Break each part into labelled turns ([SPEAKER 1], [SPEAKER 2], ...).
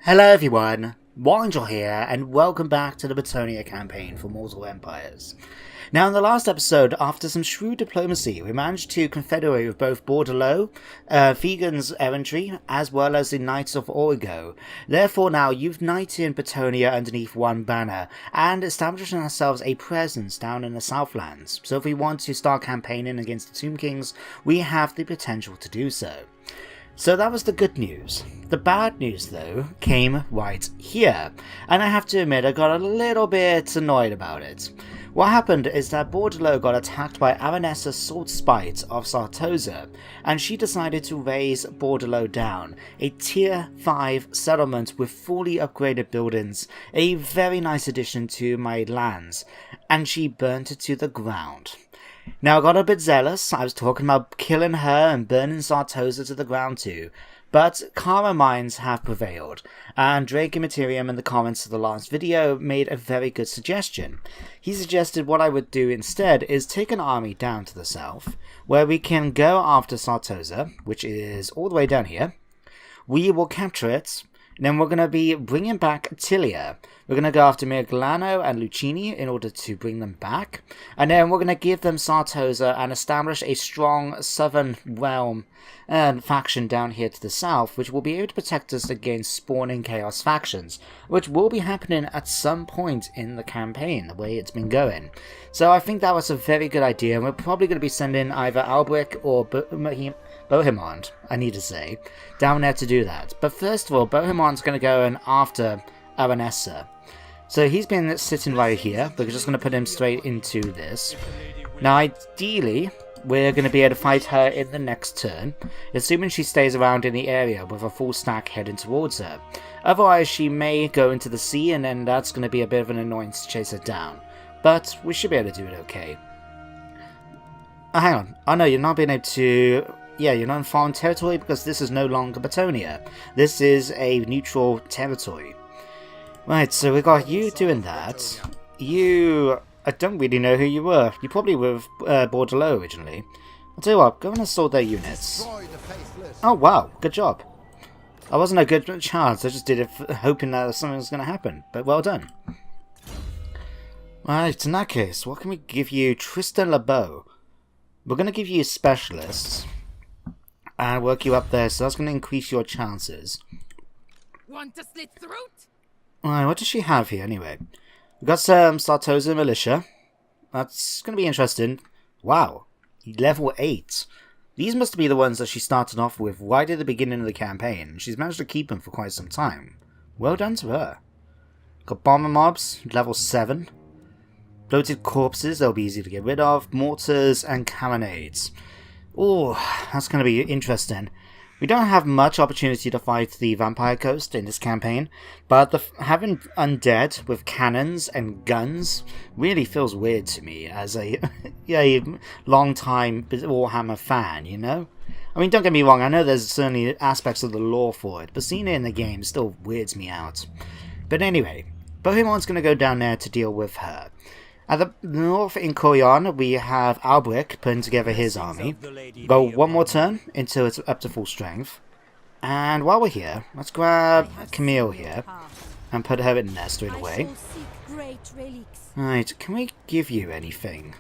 [SPEAKER 1] Hello everyone, Warhammer here, and welcome back to the Bretonnia campaign for Mortal Empires. Now in the last episode, after some shrewd diplomacy, we managed to confederate with both Bordelot, Vegan's errantry, as well as the Knights of Origo. Therefore now uniting Bretonnia underneath one banner, and establishing ourselves a presence down in the Southlands. So if we want to start campaigning against the Tomb Kings, we have the potential to do so. So that was the good news. The bad news though came right here, and I have to admit I got a little bit annoyed about it. What happened is that Bordelot got attacked by Aranessa's Sword Spite of Sartosa, and she decided to raise Bordelot down, a tier 5 settlement with fully upgraded buildings, a very nice addition to my lands, and she burnt it to the ground. Now I got a bit zealous. I was talking about killing her and burning Sartosa to the ground too, but calmer minds have prevailed, and Drake Immaterium in the comments of the last video made a very good suggestion. He suggested what I would do instead is take an army down to the south, where we can go after Sartosa, which is all the way down here. We will capture it, and then we're going to be bringing back Attilia. We're going to go after Miraglano and Lucini in order to bring them back. And then we're going to give them Sartosa and establish a strong southern realm faction down here to the south, which will be able to protect us against spawning chaos factions, which will be happening at some point in the campaign, the way it's been going. So I think that was a very good idea, and we're probably going to be sending either Albric or Bohemond, I need to say, down there to do that. But first of all, Bohemond's going to go in after Aranessa. So he's been sitting right here. We're just going to put him straight into this. Now ideally, we're going to be able to fight her in the next turn, assuming she stays around in the area with a full stack heading towards her. Otherwise, she may go into the sea, and then that's going to be a bit of an annoyance to chase her down. But we should be able to do it okay. Oh, hang on. Oh no, you're not being able to... Yeah, you're not in foreign territory because this is no longer Bretonnia. This is a neutral territory. Right, so we got you doing that. You... I don't really know who you were. You probably were with Bordelot originally. I'll tell you what, go and assault their units. Oh wow, good job. I wasn't a good chance, I just did it hoping that something was going to happen. But well done. Right, in that case, what can we give you? Tristan LeBeau. We're going to give you specialists and work you up there, so that's going to increase your chances.
[SPEAKER 2] Want to slit throat?
[SPEAKER 1] Alright, what does she have here anyway? We've got some Sartosa militia. That's going to be interesting. Wow, level 8. These must be the ones that she started off with right at the beginning of the campaign. She's managed to keep them for quite some time. Well done to her. Got bomber mobs, level 7. Bloated corpses, they'll be easy to get rid of. Mortars and cannonades. Oh, that's going to be interesting. We don't have much opportunity to fight the Vampire Coast in this campaign, but having undead with cannons and guns really feels weird to me as a long-time Warhammer fan, you know? I mean, don't get me wrong, I know there's certainly aspects of the lore for it, but seeing it in the game still weirds me out. But anyway, Bohemond's going to go down there to deal with her. At the north in Corian, we have Albric putting together his army. Go one more turn until it's up to full strength. And while we're here, let's grab Camille here and put her in there straight away. Right, can we give you anything?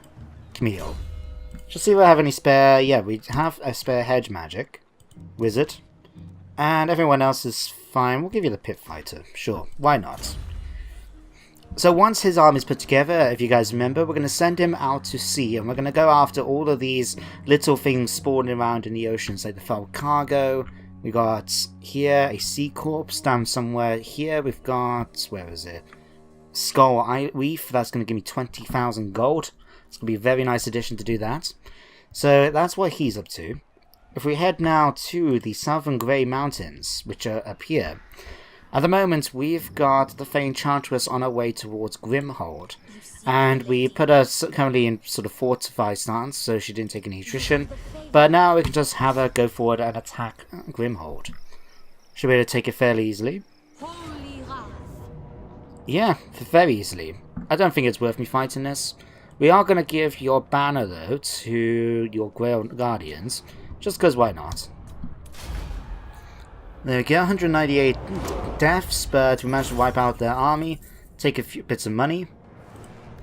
[SPEAKER 1] Camille. Just see if we have any spare... Yeah, we have a spare hedge magic. Wizard. And everyone else is fine. We'll give you the Pit Fighter. Sure, why not? So once his army is put together, if you guys remember, we're going to send him out to sea, and we're going to go after all of these little things spawning around in the oceans, like the foul cargo. We got here a sea corpse down somewhere. Here we've got, where is it? Skull Reef. That's going to give me 20,000 gold. It's going to be a very nice addition to do that. So that's what he's up to. If we head now to the Southern Grey Mountains, which are up here. At the moment, we've got the Fey Enchantress on our way towards Grimhold, and we put her currently in sort of fortified stance, so she didn't take any attrition, but now we can just have her go forward and attack Grimhold. Should be able to take it fairly easily. Yeah, very easily. I don't think it's worth me fighting this. We are going to give your banner, though, to your Grail Guardians, just because why not? There we go, 198 deaths, but we managed to wipe out their army, take a few bits of money,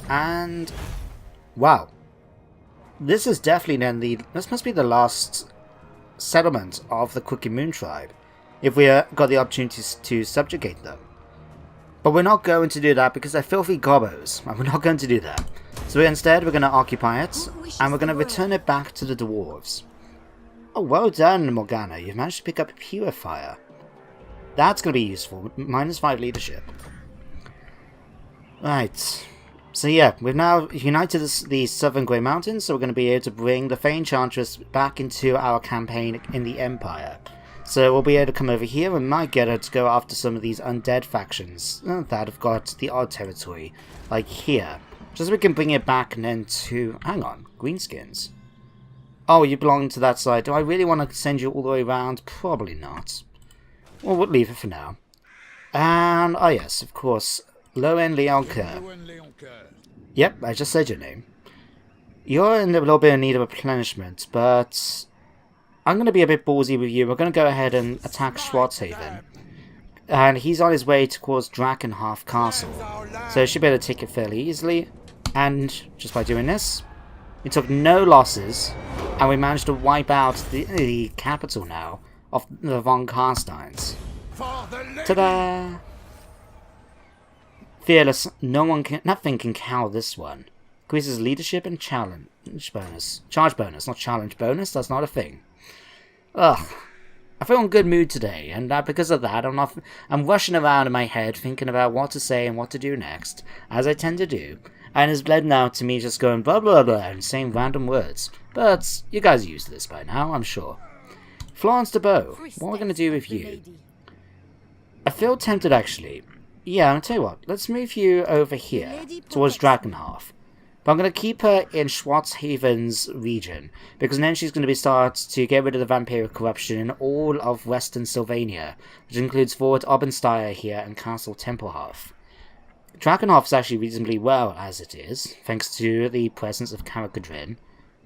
[SPEAKER 1] and wow. This is definitely then this must be the last settlement of the Cookie Moon tribe, if we got the opportunity to subjugate them. But we're not going to do that because they're filthy gobos, and we're not going to do that. So instead we're going to occupy it, and we're going to return it back to the dwarves. Oh, well done, Morgana. You've managed to pick up Purifier. That's going to be useful. -5 leadership. Right. So yeah, we've now united the Southern Grey Mountains, so we're going to be able to bring the Fey Enchantress back into our campaign in the Empire. So we'll be able to come over here and might get her to go after some of these undead factions that have got the odd territory, like here. Just so we can bring it back and then to... hang on, greenskins. Oh, you belong to that side. Do I really want to send you all the way around? Probably not. Well, we'll leave it for now. And, oh yes, of course, Loen Leoncoeur. Yep, I just said your name. You're in a little bit of need of replenishment, but I'm going to be a bit ballsy with you. We're going to go ahead and attack Schwarzhaven. And he's on his way towards Drakenhof Castle. So he should be able to take it fairly easily. And just by doing this, we took no losses. And we managed to wipe out the capital now of the von Carsteins. Ta-da! Fearless, nothing can cow this one. Increases leadership and challenge bonus. Charge bonus, not challenge bonus, that's not a thing. Ugh. I feel in good mood today, and because of that, I'm rushing around in my head thinking about what to say and what to do next, as I tend to do, and it's led now to me just going blah blah blah and saying random words. But you guys are used to this by now, I'm sure. Florence de Beau, what are we going to do with you? I feel tempted actually. Yeah, I'll tell you what, let's move you over here, towards Drakenhof. But I'm going to keep her in Schwarzhaven's region, because then she's going to start to get rid of the vampiric corruption in all of Western Sylvania, which includes Fort Obensteier here and Castle Tempelhof. Drakenhof is actually reasonably well as it is, thanks to the presence of Caracadrin.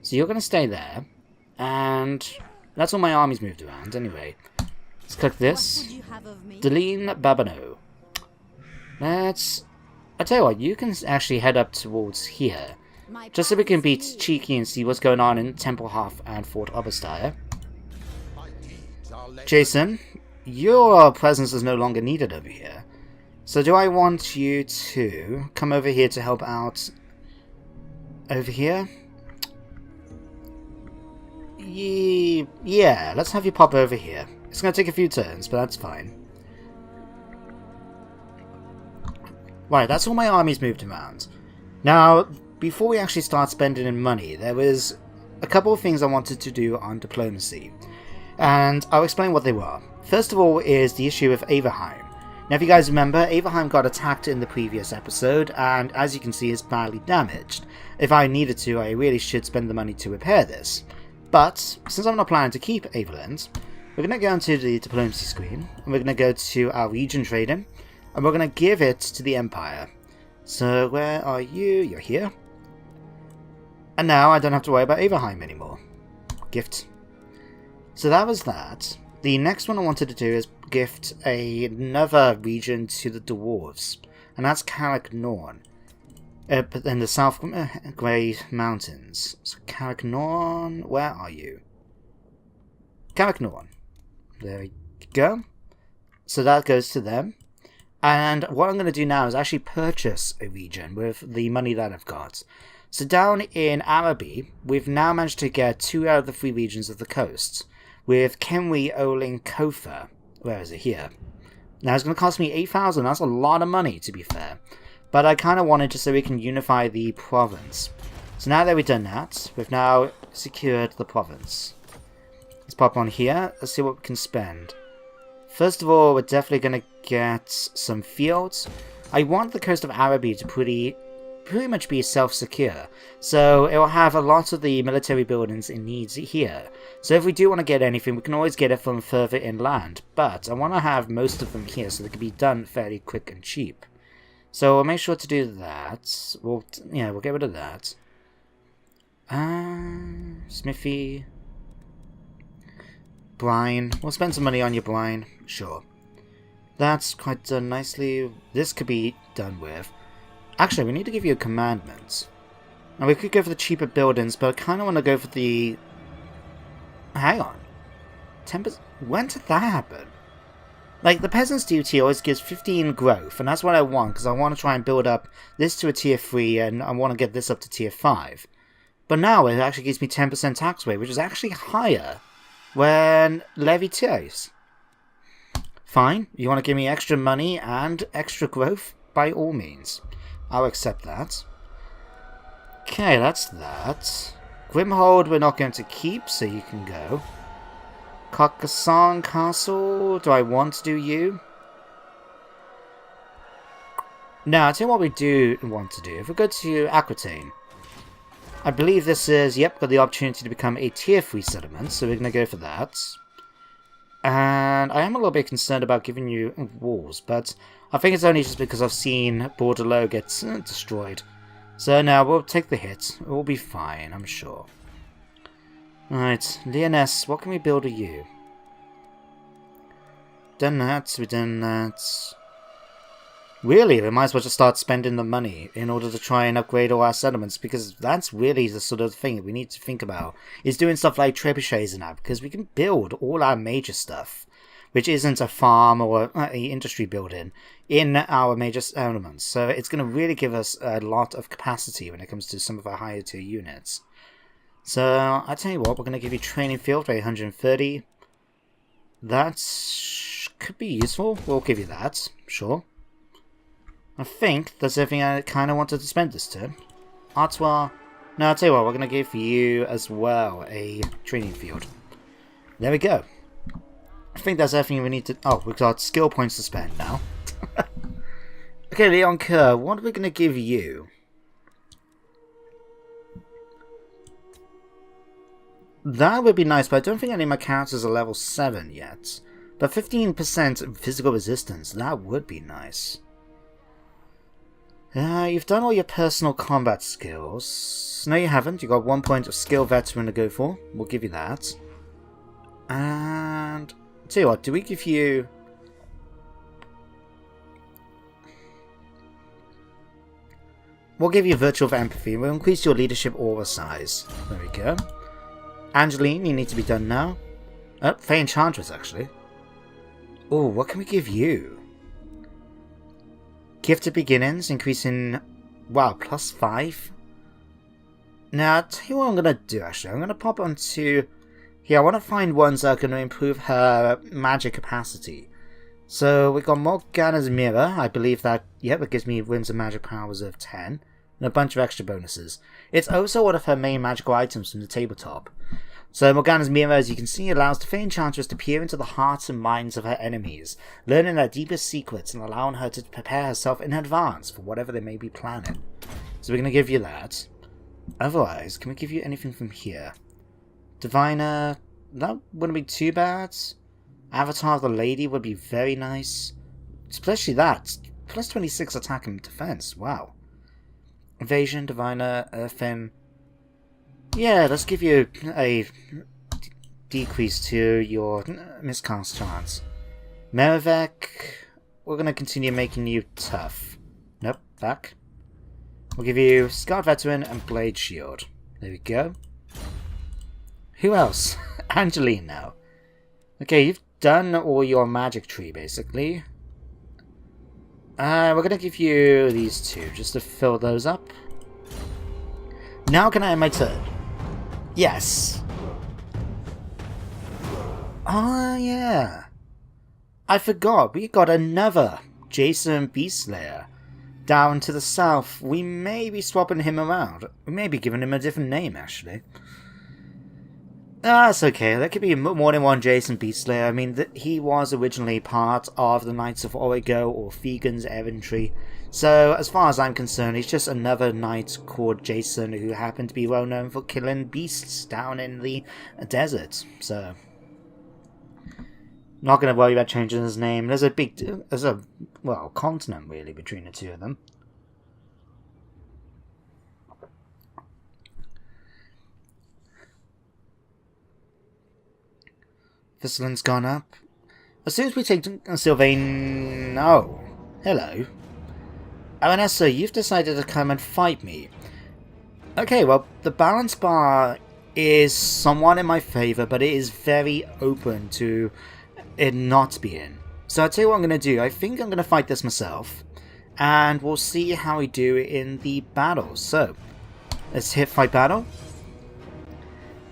[SPEAKER 1] So you're going to stay there, and that's all my armies moved around anyway. Let's click this. Deline Babano. I tell you what, you can actually head up towards here, just so we can be cheeky and see what's going on in Tempelhof and Fort Obersteier. Jason, your presence is no longer needed over here, so do I want you to come over here to help out over here? Yeah, let's have you pop over here. It's going to take a few turns, but that's fine. Right, that's all my armies moved around. Now, before we actually start spending in money, there was a couple of things I wanted to do on diplomacy. And I'll explain what they were. First of all is the issue of Averheim. Now, if you guys remember, Averheim got attacked in the previous episode, and as you can see, is badly damaged. If I needed to, I really should spend the money to repair this. But, since I'm not planning to keep Averland, we're going to go into the diplomacy screen, and we're going to go to our region trading, and we're going to give it to the Empire. So, where are you? You're here. And now I don't have to worry about Averheim anymore. Gift. So that was that. The next one I wanted to do is gift another region to the dwarves. And that's Carrick Norn. In the South Grey Mountains. So Carrick Norn, where are you? Carrick Norn. There we go. So that goes to them. And what I'm going to do now is actually purchase a region with the money that I've got. So down in Araby, we've now managed to get 2 out of the 3 regions of the coast. With Kenwi, Oling, Kofa. Where is it? Here. Now it's going to cost me 8,000. That's a lot of money, to be fair. But I kind of wanted just so we can unify the province. So now that we've done that, we've now secured the province. Let's pop on here. Let's see what we can spend. First of all, we're definitely going to get some fields. I want the coast of Araby to pretty much be self-secure. So it will have a lot of the military buildings it needs here. So if we do want to get anything, we can always get it from further inland. But I want to have most of them here so they can be done fairly quick and cheap. So we'll make sure to do that. We'll get rid of that. Smithy. Brine. We'll spend some money on your brine. Sure. That's quite done nicely. This could be done with. Actually, we need to give you a commandment. Now, we could go for the cheaper buildings, but I kind of want to go for the... Hang on. 10%? When did that happen? Like, the Peasant's Duty always gives 15 growth, and that's what I want, because I want to try and build up this to a tier 3, and I want to get this up to tier 5. But now it actually gives me 10% tax rate, which is actually higher when levy tiers. Fine, you want to give me extra money and extra growth? By all means. I'll accept that. Okay, that's that. Grimhold we're not going to keep, so you can go. Carcassonne Castle, do I want to do you? Now, I'll tell you what we do want to do. If we go to Aquitaine, I believe this is, yep, got the opportunity to become a tier 3 settlement, so we're going to go for that. And I am a little bit concerned about giving you walls, but I think it's only just because I've seen Bordelot get destroyed. So now we'll take the hit. It will be fine, I'm sure. Alright, Lyonesse, what can we build of you? Done that, we've done that. Really, we might as well just start spending the money in order to try and upgrade all our settlements, because that's really the sort of thing we need to think about, is doing stuff like trebuchets and that, because we can build all our major stuff, which isn't a farm or an industry building, in our major settlements. So it's going to really give us a lot of capacity when it comes to some of our higher tier units. So, I tell you what, we're going to give you Training Field for 830. That could be useful. We'll give you that, sure. I think that's everything I kind of wanted to spend this turn. Artois. No, I'll tell you what, we're going to give you as well a Training Field. There we go. I think that's everything we need to... Oh, we've got skill points to spend now. Okay, Leon Kerr, what are we going to give you? That would be nice, but I don't think any of my characters are level 7 yet. But 15% physical resistance, that would be nice. You've done all your personal combat skills. No, you haven't. You got 1 point of skill veteran to go for. We'll give you that. And... tell you what, do we give you... We'll give you Virtue of Empathy. We'll increase your leadership aura size. There we go. Angeline, you need to be done now. Oh, Fey Enchantress, actually. Oh, what can we give you? Gifted Beginnings, increasing... wow, +5? Now, I'll tell you what I'm going to do, actually. I'm going to pop onto... yeah, I want to find ones that are going to improve her magic capacity. So, we've got Morgana's Mirror. I believe that, yep, it gives me Winds of Magic powers of 10. And a bunch of extra bonuses. It's also one of her main magical items from the tabletop. So Morgana's Mirror, as you can see, allows the Fey Enchantress to peer into the hearts and minds of her enemies, learning their deepest secrets and allowing her to prepare herself in advance for whatever they may be planning. So we're going to give you that. Otherwise, can we give you anything from here? Diviner, that wouldn't be too bad. Avatar of the Lady would be very nice. Especially that. Plus 26 attack and defense, wow. Evasion, Diviner, Earthen. Yeah, let's give you a decrease to your miscast chance. Merivek, we're going to continue making you tough. Nope, back. We'll give you Scarred Veteran and Blade Shield. There we go. Who else? Angeline now. Okay, you've done all your magic tree, basically. We're going to give you these two, just to fill those up. Now can I end my turn? Yes. Oh, yeah. I forgot, we got another Jason Beastslayer down to the south. We may be swapping him around. We may be giving him a different name, actually. That's okay. There could be more than one Jason Beastslayer. I mean, he was originally part of the Knights of Origo or Fegan's Errantry. So, as far as I'm concerned, he's just another knight called Jason who happened to be well known for killing beasts down in the desert. So, not going to worry about changing his name. There's a well, continent really between the two of them. Thistlin's gone up. As soon as we take Sylvain... Oh, hello. Aranessa, you've decided to come and fight me. Okay, well, the balance bar is somewhat in my favour, but it is very open to it not being. So I'll tell you what I'm going to do. I think I'm going to fight this myself, and we'll see how we do in the battles. So, let's hit fight battle.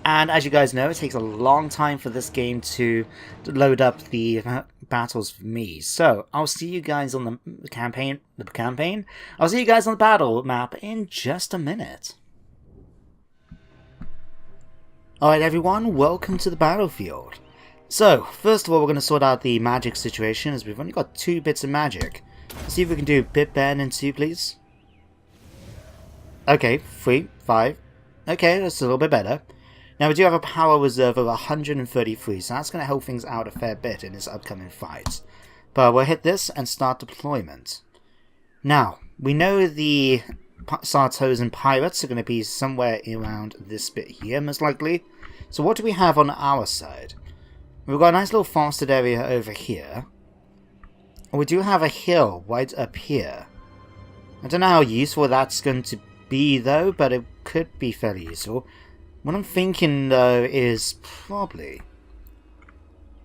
[SPEAKER 1] And as you guys know, it takes a long time for this game to load up the battles for me. So, I'll see you guys on the campaign. I'll see you guys on the battle map in just a minute. Alright everyone, welcome to the battlefield. So, first of all we're going to sort out the magic situation, as we've only got 2 bits of magic. Let's see if we can do bit better than 2, please. Okay, 3, 5. Okay, that's a little bit better. Now we do have a power reserve of 133, so that's going to help things out a fair bit in this upcoming fight. But we'll hit this and start deployment. Now, we know the Sartosan pirates are going to be somewhere around this bit here, most likely. So what do we have on our side? We've got a nice little forested area over here. We do have a hill right up here. I don't know how useful that's going to be though, but it could be fairly useful. What I'm thinking though is probably...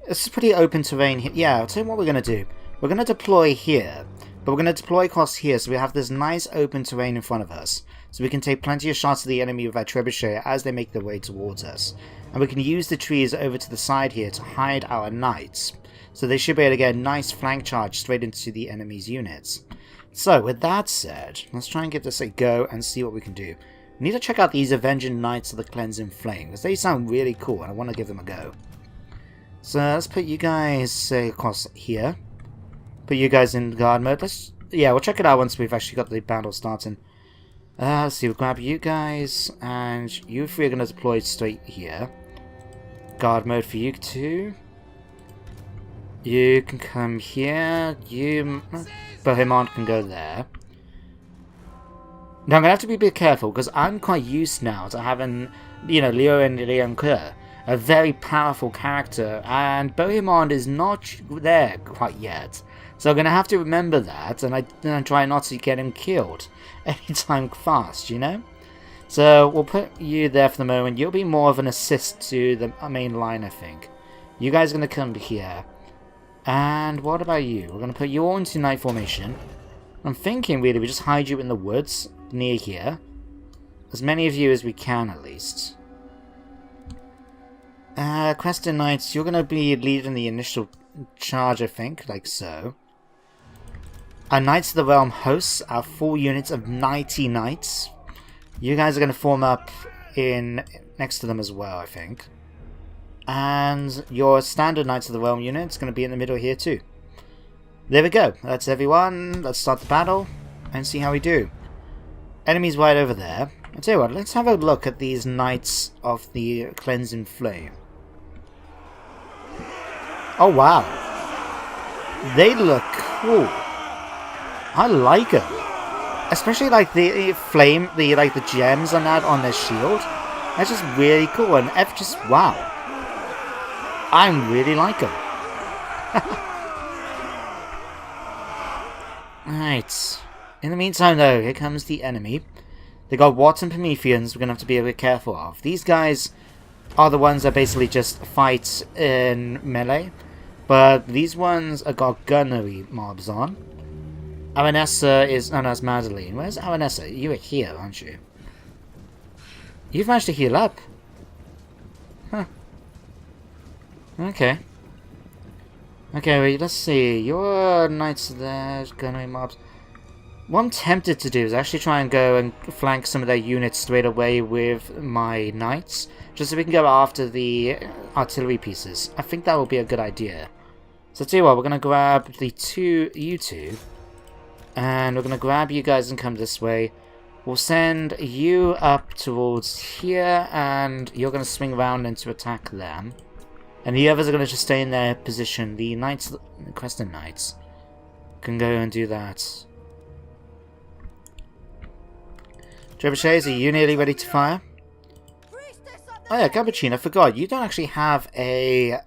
[SPEAKER 1] This is pretty open terrain here. Yeah, I'll tell you what we're going to do. We're going to deploy here, but we're going to deploy across here so we have this nice open terrain in front of us. So we can take plenty of shots of the enemy with our trebuchet as they make their way towards us. And we can use the trees over to the side here to hide our knights. So they should be able to get a nice flank charge straight into the enemy's units. So with that said, let's try and give this a go and see what we can do. We need to check out these Avenging Knights of the Cleansing Flame, because they sound really cool and I want to give them a go. So let's put you guys, say, across here. Put you guys in guard mode. Yeah, we'll check it out once we've actually got the battle starting. Let's see, we'll grab you guys, and you 3 are going to deploy straight here. Guard mode for you 2. You can come here. You... Bohemond can go there. Now I'm going to have to be a bit careful, because I'm quite used now to having, you know, Leo and Leon Kerr, a very powerful character, and Bohemond is not there quite yet. So I'm going to have to remember that, and try not to get him killed anytime fast, you know? So we'll put you there for the moment. You'll be more of an assist to the main line, I think. You guys are going to come here. And what about you? We're going to put you all into night formation. I'm thinking, really, we just hide you in the woods near here. As many of you as we can, at least. Crested Knights, you're going to be leading the initial charge, I think, like so. Our Knights of the Realm hosts are full units of 90 Knights. You guys are going to form up in next to them as well, I think. And your standard Knights of the Realm unit is going to be in the middle here too. There we go. That's everyone. Let's start the battle and see how we do. Enemies right over there. I'll tell you what, let's have a look at these Knights of the Cleansing Flame. Oh wow. They look cool. I like them. Especially like the flame, the gems on that on their shield. That's just really cool, and just wow. I really like them. Right. In the meantime, though, here comes the enemy. They got Watts and Prometheans we're going to have to be a bit careful of. These guys are the ones that basically just fight in melee. But these ones have got gunnery mobs on. Aranessa is... Oh, no, it's Madeline. Where's Aranessa? You are here, aren't you? You've managed to heal up. Huh. Okay. Okay, wait, let's see. Your knights there, gunnery mobs. What I'm tempted to do is actually try and go and flank some of their units straight away with my knights, just so we can go after the artillery pieces. I think that will be a good idea. So tell you what, we're going to grab you two, and we're going to grab you guys and come this way. We'll send you up towards here, and you're going to swing around and to attack them. And the others are going to just stay in their position. The knights, the Crescent Knights, can go and do that. Trebuchets, are you nearly ready to fire? Oh yeah, Cappuccino, I forgot. You don't actually have a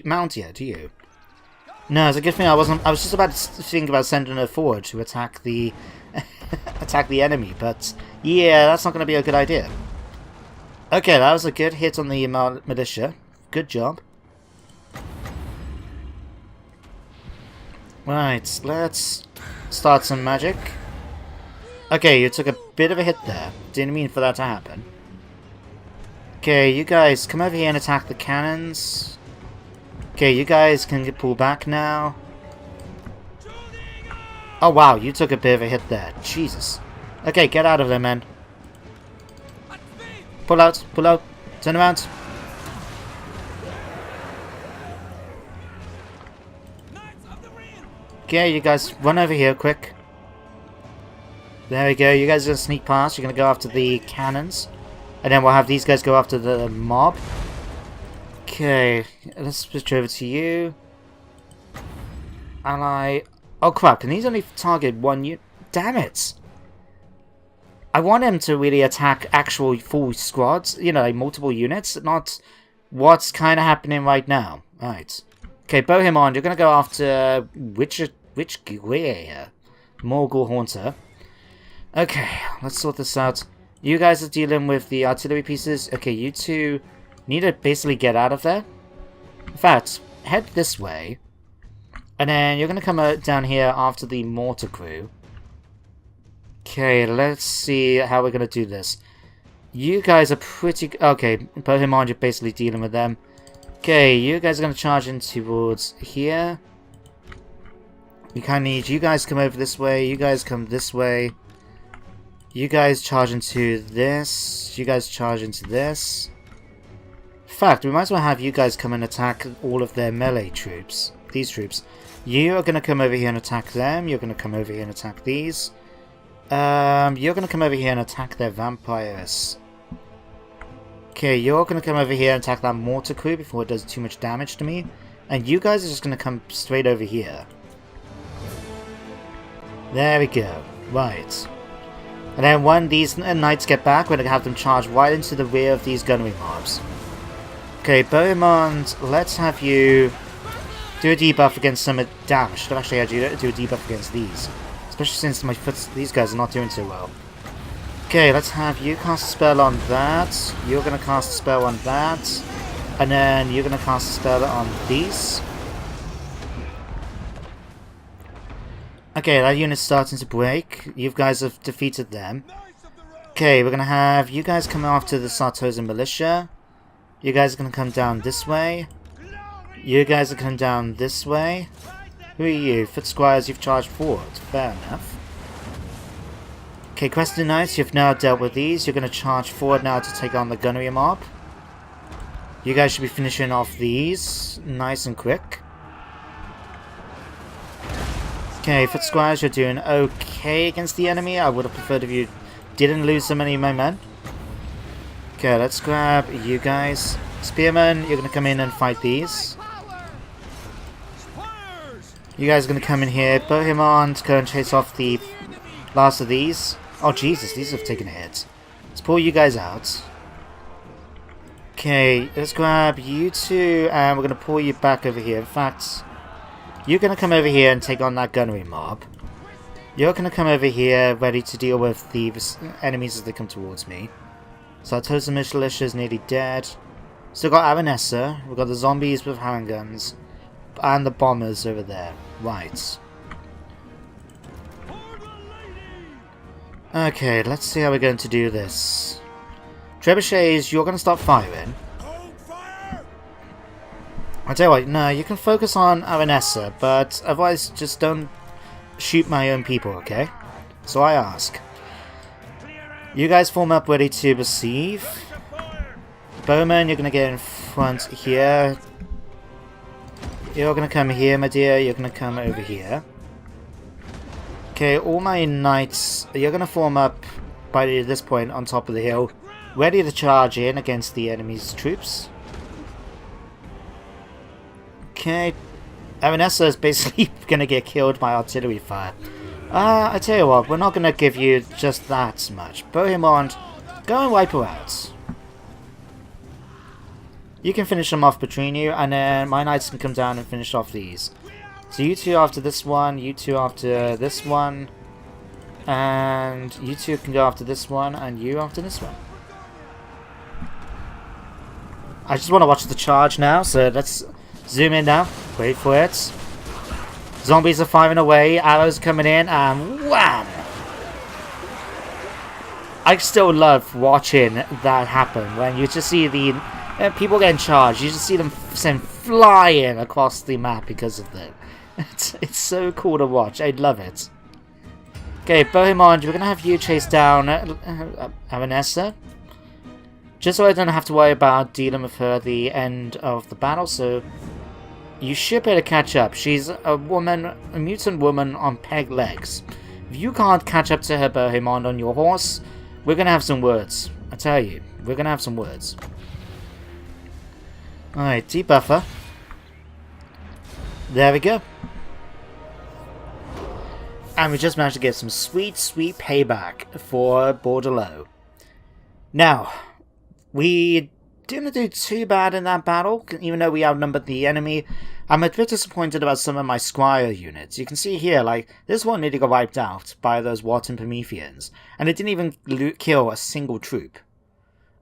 [SPEAKER 1] mount yet, do you? No, it's a good thing I wasn't. I was just about to think about sending her forward to attack the attack the enemy, but yeah, that's not going to be a good idea. Okay, that was a good hit on the militia. Good job. Right, let's start some magic. Okay, you took a bit of a hit there. Didn't mean for that to happen. Okay, you guys come over here and attack the cannons. Okay, you guys can get pulled back now. Oh wow, you took a bit of a hit there. Jesus. Okay, get out of there, man. Pull out, turn around. Okay, you guys run over here quick. There we go, you guys are going to sneak past. You're going to go after the cannons. And then we'll have these guys go after the mob. Okay, let's switch over to you. Ally. Oh crap, can these only target one unit? Damn it! I want him to really attack actual full squads, you know, like multiple units, not what's kind of happening right now. Right. Okay, Bohemond, you're going to go after which Morgul Haunter. Okay, let's sort this out. You guys are dealing with the artillery pieces. Okay, you two need to basically get out of there. In fact, head this way. And then you're going to come down here after the mortar crew. Okay, let's see how we're going to do this. You guys are pretty... Okay, Bohemond, you're basically dealing with them. Okay, you guys are going to charge in towards here. We kind of need you guys come over this way. You guys come this way. You guys charge into this. You guys charge into this. In fact, we might as well have you guys come and attack all of their melee troops. These troops. You are going to come over here and attack them. You're going to come over here and attack these. You're going to come over here and attack their vampires. Okay, you're going to come over here and attack that mortar crew before it does too much damage to me. And you guys are just going to come straight over here. There we go. Right. And then when these knights get back, we're going to have them charge right into the rear of these gunnery mobs. Okay, Bohemond, let's have you do a debuff against some... Damn, I should have actually had you do a debuff against these. Especially since these guys are not doing too well. Okay, let's have you cast a spell on that. You're going to cast a spell on that. And then you're going to cast a spell on these. Okay, that unit's starting to break. You guys have defeated them. Okay, we're going to have you guys come after the Sartosan militia. You guys are going to come down this way. You guys are coming down this way. Who are you? Foot squires, you've charged forward. Fair enough. Okay, Crested Knights, you've now dealt with these. You're going to charge forward now to take on the gunnery mob. You guys should be finishing off these nice and quick. Okay, Foot Squires, you're doing okay against the enemy. I would have preferred if you didn't lose so many of my men. Okay, let's grab you guys. Spearmen, you're going to come in and fight these. You guys are going to come in here. Bohemond, go and chase off the last of these. Oh, Jesus, these have taken a hit. Let's pull you guys out. Okay, let's grab you two, and we're going to pull you back over here. In fact, you're going to come over here and take on that gunnery mob. You're going to come over here, ready to deal with the enemies as they come towards me. So Sartosan militia is nearly dead. Still got Aranessa. We've got the zombies with handguns. And the bombers over there. Right. Okay, let's see how we're going to do this. Trebuchets, you're going to start firing. I'll tell you what, no, you can focus on Aranessa, but otherwise just don't shoot my own people, okay? So I ask. You guys form up ready to receive. Bowman, you're going to get in front here. You're going to come here, my dear. You're going to come over here. Okay, all my knights, you're going to form up by this point on top of the hill, ready to charge in against the enemy's troops. Okay, Aranessa is basically going to get killed by artillery fire. I tell you what, we're not going to give you just that much. Bohemond, go and wipe her out. You can finish them off between you, and then my knights can come down and finish off these. So you two after this one, you two after this one, and you two can go after this one, and you after this one. I just want to watch the charge now, so let's zoom in now. Wait for it. Zombies are firing away, arrows coming in, and wham! I still love watching that happen, when you just see the people getting charged, you just see them flying across the map because of it. It's so cool to watch, I love it. Okay, Bohemond, we're going to have you chase down Aranessa. Just so I don't have to worry about dealing with her at the end of the battle, so you should be able to catch up. She's a woman, a mutant woman on peg legs. If you can't catch up to her, Bohemond, on your horse, we're going to have some words. I tell you, we're going to have some words. Alright, debuffer. There we go. And we just managed to get some sweet, sweet payback for Bordelot. Now, we didn't do too bad in that battle, even though we outnumbered the enemy. I'm a bit disappointed about some of my Squire units. You can see here, like, this one nearly got wiped out by those Warhammer Prometheans, and it didn't even kill a single troop.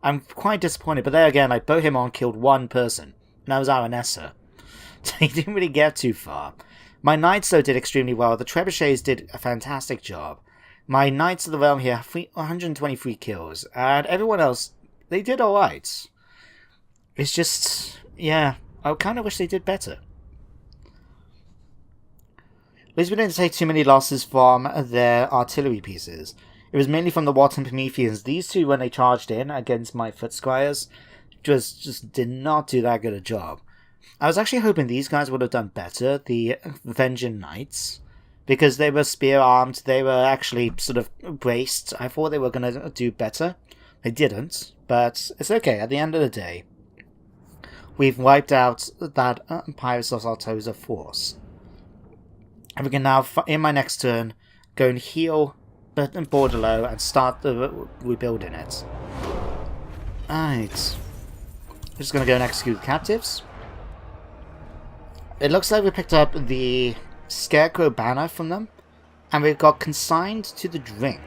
[SPEAKER 1] I'm quite disappointed, but there again, like, Bohemond killed one person, and that was Aranessa. So he didn't really get too far. My Knights, though, did extremely well. The Trebuchets did a fantastic job. My Knights of the Realm here, 123 kills, and everyone else, they did alright. It's just, yeah, I kind of wish they did better. At least we didn't take too many losses from their artillery pieces. It was mainly from the Warhammer Prometheans. These two, when they charged in against my Foot Squires, just did not do that good a job. I was actually hoping these guys would have done better, the Vengeance Knights, because they were spear-armed, they were actually sort of braced. I thought they were going to do better. They didn't, but it's okay. At the end of the day, we've wiped out that Pirates of Sartosa force. And we can now, in my next turn, go and heal Bordelot and start rebuilding it. Alright. I'm just going to go and execute the captives. It looks like we picked up the Scarecrow banner from them, and we've got Consigned to the Drink.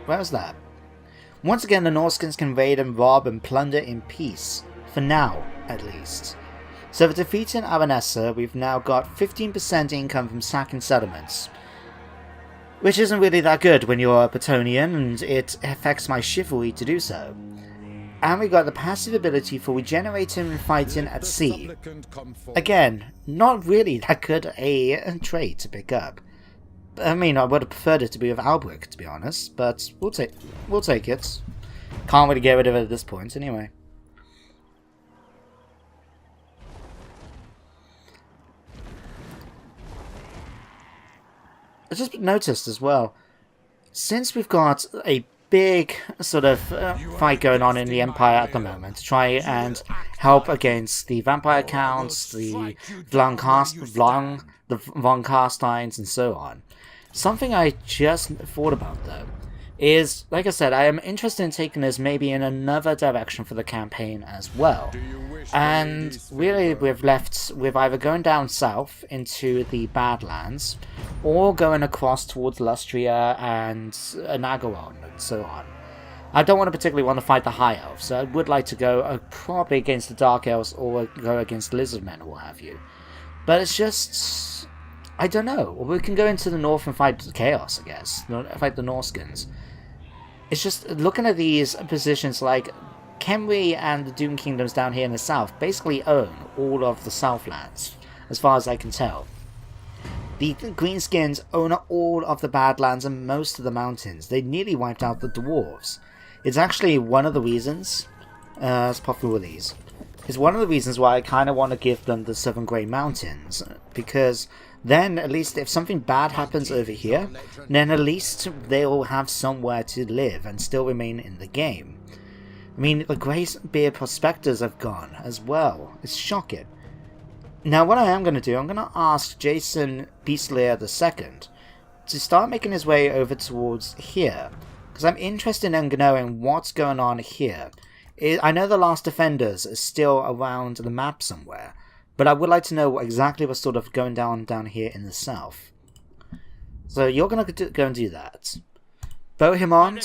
[SPEAKER 1] Where was that? Once again, the Norskins can raid and rob and plunder in peace. For now, at least. So for defeating Aranessa, we've now got 15% income from sacking settlements. Which isn't really that good when you're a Bretonnian, and it affects my chivalry to do so. And we got the passive ability for regenerating and fighting at sea. Again, not really that good a trait to pick up. I mean, I would have preferred it to be with Albrecht, to be honest, but we'll take it. Can't really get rid of it at this point, anyway. I just noticed as well, since we've got a big sort of fight going on in the Empire at the moment to try and help against the vampire counts, the von Carsteins, and so on. Something I just thought about, though, is, like I said, I am interested in taking this maybe in another direction for the campaign as well. And really, we've either going down south into the Badlands, or going across towards Lustria and Nagaron and so on. I don't particularly want to fight the High Elves, so I would like to go probably against the Dark Elves or go against Lizardmen or what have you. But it's just, I don't know. Or we can go into the north and fight Chaos, I guess. Fight the Norskins. It's just looking at these positions, like Kenry and the Doom Kingdoms down here in the south basically own all of the Southlands, as far as I can tell. The Greenskins own all of the Badlands and most of the mountains. They nearly wiped out the Dwarves. It's actually one of the reasons, let's pop through these. It's one of the reasons why I kind of want to give them the Southern Grey Mountains, because then at least if something bad happens over here, then at least they'll have somewhere to live and still remain in the game. I mean, the Greybeard Prospectors have gone as well. It's shocking. Now, what I am going to do, I'm going to ask Jason Beastlayer II to start making his way over towards here, because I'm interested in knowing what's going on here. I know the Last Defenders is still around the map somewhere, But I would like to know exactly what's sort of going down here in the south. So you're going to go and do that. Bohemond,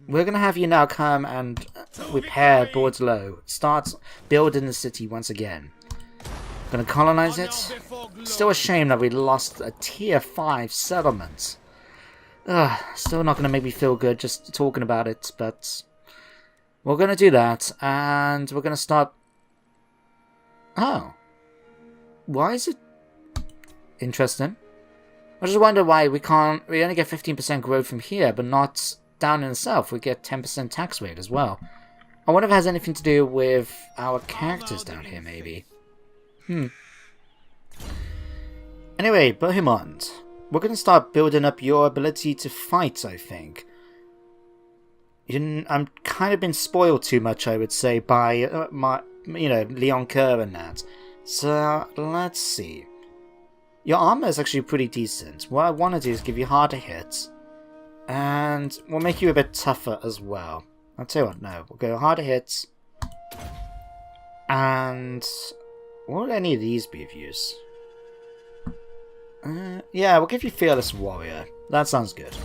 [SPEAKER 1] we're going to have you now come and repair Boards Low. Start building the city once again. Going to colonize it. Still a shame that we lost a tier 5 settlement. Still not going to make me feel good just talking about it, but we're going to do that, and we're going to start... Oh. Why is it... Interesting. I just wonder why we only get 15% growth from here, but not down in the south. We get 10% tax rate as well. I wonder if it has anything to do with our characters down here, maybe. Anyway, Bohemond, we're going to start building up your ability to fight, I think. I'm kind of been spoiled too much, I would say, by Leon Kerr and that. So, let's see. Your armor is actually pretty decent. What I want to do is give you harder hits, and we'll make you a bit tougher as well. I'll tell you what, no. We'll go harder hits, and what would any of these be of use? Yeah, we'll give you Fearless Warrior. That sounds good.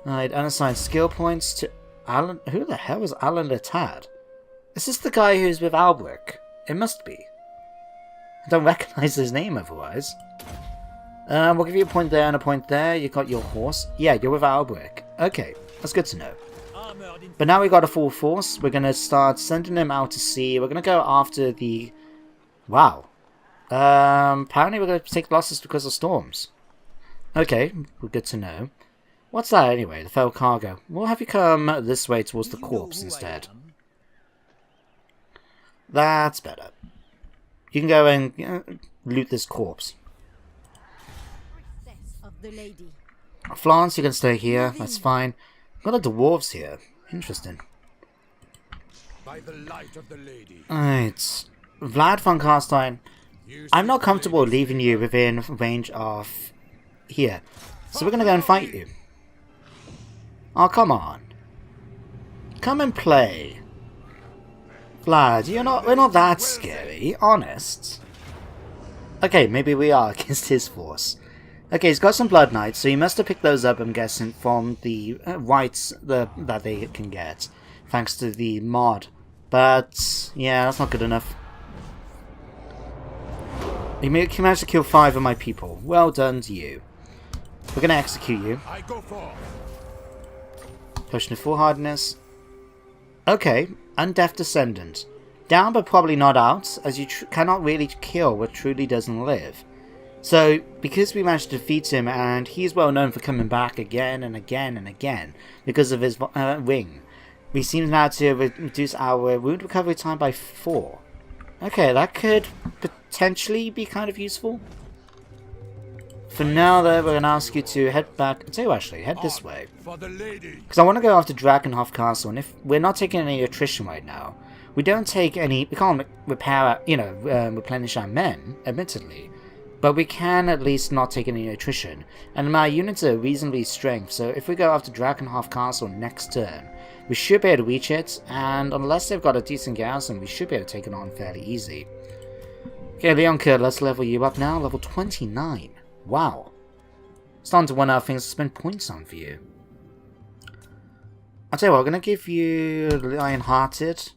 [SPEAKER 1] Alright, unassign skill points to Alan. Who the hell is Alan Letad? Is this the guy who's with Albrecht? It must be. I don't recognize his name otherwise. We'll give you a point there and a point there. You got your horse. Yeah, you're with Albrecht. Okay, that's good to know. But now we got a full force. We're going to start sending them out to sea. We're going to go after the... Wow. Apparently we're going to take losses because of storms. Okay, good to know. What's that anyway? The fell cargo. We'll have you come this way towards the corpse instead. That's better. You can go and loot this corpse. Florence, you can stay here. That's fine. Got the dwarves here. Interesting. Alright. Vlad von Carstein. I'm not comfortable leaving you within range of here. So we're going to go and fight you. Oh, come on. Come and play. Vlad, we're not that scary, honest. Okay, maybe we are against his force. Okay, he's got some Blood Knights, so he must have picked those up, I'm guessing, from the rights that they can get, thanks to the mod. But, yeah, that's not good enough. He managed to kill 5 of my people. Well done to you. We're gonna execute you. Potion of full hardness. Okay, Undeaf Descendant. Down but probably not out, as you cannot really kill what truly doesn't live. So, because we managed to defeat him, and he's well known for coming back again and again and again, because of his ring, we seem now to reduce our wound recovery time by 4. Okay, that could potentially be kind of useful. For now, though, we're going to ask you to head back. I'll tell you actually, head this way. Because I want to go after Drakenhof Castle, and if we're not taking any attrition right now, we don't take any. We can't repair, replenish our men, admittedly, but we can at least not take any attrition. And my units are reasonably strength, so if we go after Drakenhof Castle next turn, we should be able to reach it, and unless they've got a decent garrison, we should be able to take it on fairly easy. Okay, Leonka, let's level you up now, level 29. Wow. Starting to run out of things to spend points on for you. I'll tell you what, I'm going to give you Lion-Hearted.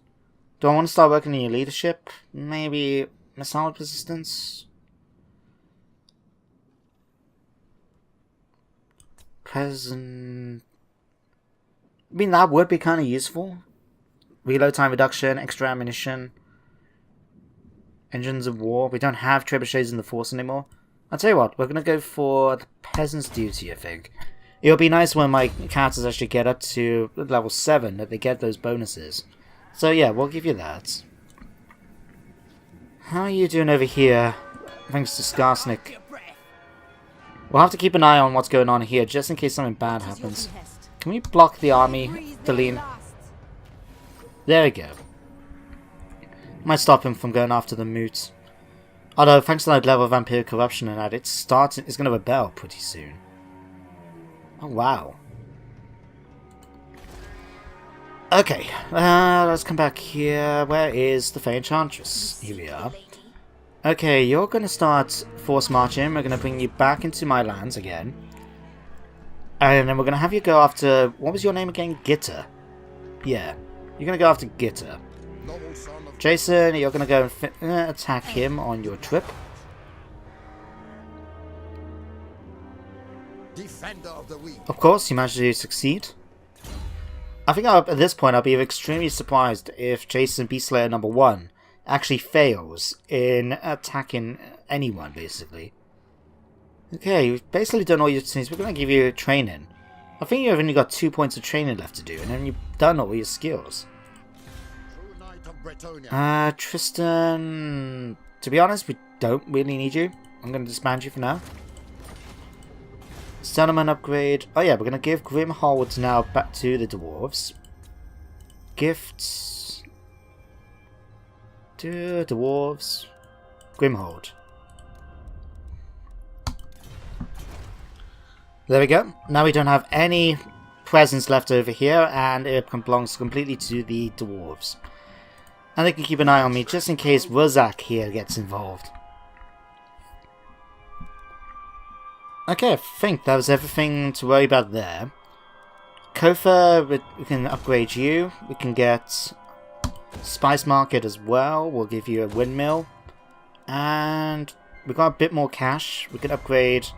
[SPEAKER 1] Do I want to start working on your leadership? Maybe missile resistance? Present... I mean, that would be kind of useful. Reload time reduction, extra ammunition. Engines of war. We don't have trebuchets in the force anymore. I'll tell you what, we're going to go for the Peasant's Duty, I think. It'll be nice when my characters actually get up to level 7 that they get those bonuses. So yeah, we'll give you that. How are you doing over here? Thanks to Skarsnik. We'll have to keep an eye on what's going on here, just in case something bad happens. Can we block the army, Deline? There we go. Might stop him from going after the Moot. Although, thanks to that level of vampiric corruption and that, it's going to rebel pretty soon. Oh, wow. Okay, let's come back here. Where is the Fey Enchantress? Here we are. Okay, you're going to start force marching. We're going to bring you back into my lands again. And then we're going to have you go after... What was your name again? Gitter. Yeah, you're going to go after Gitter. Jason, you're going to go and attack him on your trip.
[SPEAKER 3] Defender of the weak.
[SPEAKER 1] Of course, you managed to succeed. I think at this point I'll be extremely surprised if Jason Beastslayer number 1 actually fails in attacking anyone, basically. Okay, you've basically done all your things. We're going to give you training. I think you've only got 2 points of training left to do, and then you've done all your skills.
[SPEAKER 3] True knight of Bretonnia.
[SPEAKER 1] Tristan... To be honest, we don't really need you. I'm going to disband you for now. Settlement upgrade. Oh yeah, we're going to give Grimhold now back to the dwarves. Gifts to dwarves. Grimhold. There we go. Now we don't have any presents left over here, and it belongs completely to the dwarves. And they can keep an eye on me just in case Rozak here gets involved. Okay, I think that was everything to worry about there. Kofa, we can upgrade you. We can get Spice Market as well. We'll give you a windmill. And we've got a bit more cash. We can upgrade...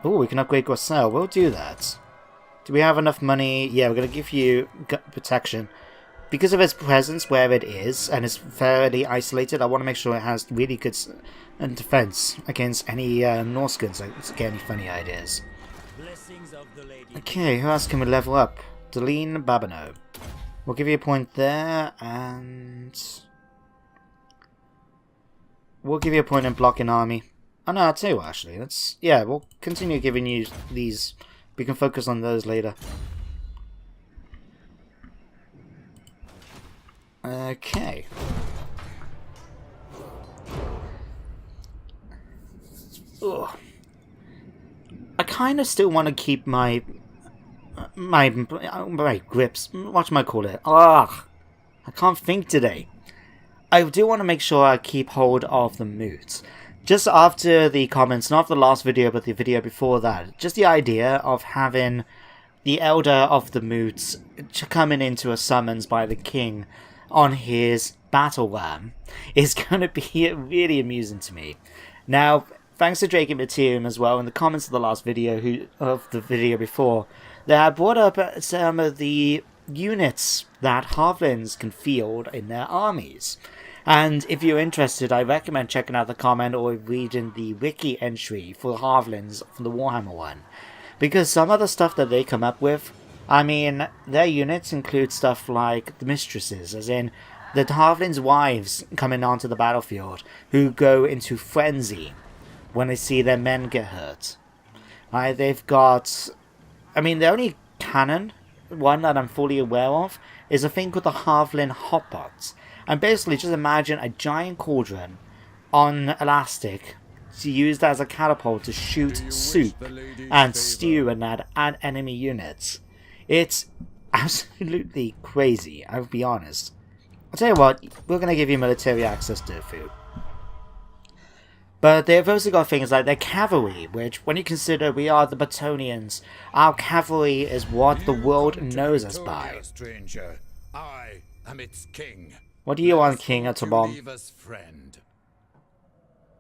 [SPEAKER 1] Oh, we can upgrade Gorsel. We'll do that. Do we have enough money? Yeah, we're going to give you protection. Because of its presence where it is, and it's fairly isolated, I want to make sure it has really good defense against any Norscans that get any funny ideas. Okay, who else can we level up? Deline Babino. We'll give you a point there, and... we'll give you a point in blocking army. Oh no, I'll tell you what, actually. Yeah, we'll continue giving you these. We can focus on those later. Okay. Ugh. I kind of still want to keep my grips. What am I call it? Ugh. I can't think today. I do want to make sure I keep hold of the moods. Just after the comments, not the last video, but the video before that, just the idea of having the Elder of the Moods coming into a summons by the king on his battle ram is going to be really amusing to me. Now, thanks to Drake and Materium as well, in the comments of the last video, of the video before, they had brought up some of the units that Halflings can field in their armies. And if you're interested, I recommend checking out the comment or reading the wiki entry for Halflings from the Warhammer one. Because some of the stuff that they come up with, I mean, their units include stuff like the mistresses, as in the Halflings' wives coming onto the battlefield, who go into frenzy when they see their men get hurt. They've got... I mean, the only canon one that I'm fully aware of is a thing called the Halfling Hotpots. And basically, just imagine a giant cauldron on elastic to use that as a catapult to shoot soup and stew and add enemy units. It's absolutely crazy, I'll be honest. I'll tell you what, we're going to give you military access to food. But they've also got things like their cavalry, which, when you consider we are the Bretonnians, our cavalry is what the world knows us by.
[SPEAKER 3] Stranger, I am its king.
[SPEAKER 1] What do you want, King Atobom? You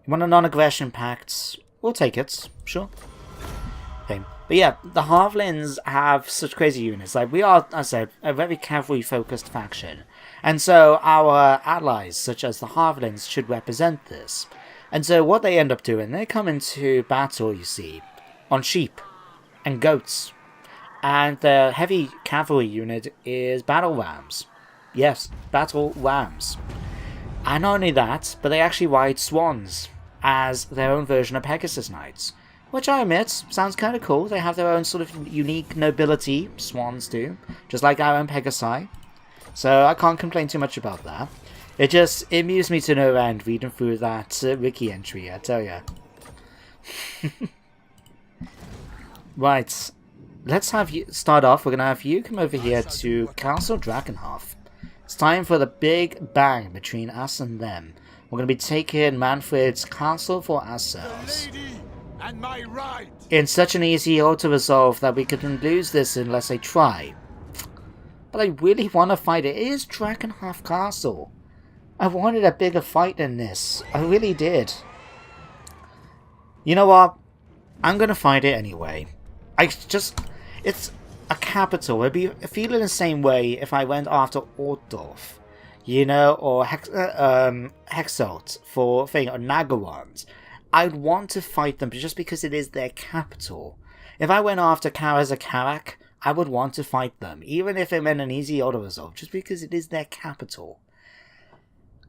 [SPEAKER 1] want a non-aggression pact? We'll take it, sure. Okay. But yeah, the Halflings have such crazy units. Like, we are, as I said, a very cavalry-focused faction. And so our allies, such as the Halflings, should represent this. And so what they end up doing, they come into battle, you see, on sheep and goats. And the heavy cavalry unit is battle rams. Yes, battle rams. And not only that, but they actually ride swans as their own version of Pegasus Knights. Which I admit, sounds kind of cool. They have their own sort of unique nobility, swans do, just like our own Pegasi. So I can't complain too much about that. It amused me to no end reading through that wiki entry, I tell ya. Right. let's have you start off. We're going to have you come over here to Castle Drakenhof. It's time for the big bang between us and them. We're going to be taking Manfred's castle for ourselves.
[SPEAKER 3] And my right.
[SPEAKER 1] In such an easy auto-resolve that we couldn't lose this unless I try. But I really want to fight it. It is Drakenhof Castle. I wanted a bigger fight than this. I really did. You know what? I'm going to fight it anyway. It's a capital. I'd be feeling the same way if I went after Altdorf. You know, or Hexalt for thing, or Nagawand. I'd want to fight them just because it is their capital. If I went after Karazakarak, I would want to fight them, even if it meant an easy auto-resolve, just because it is their capital.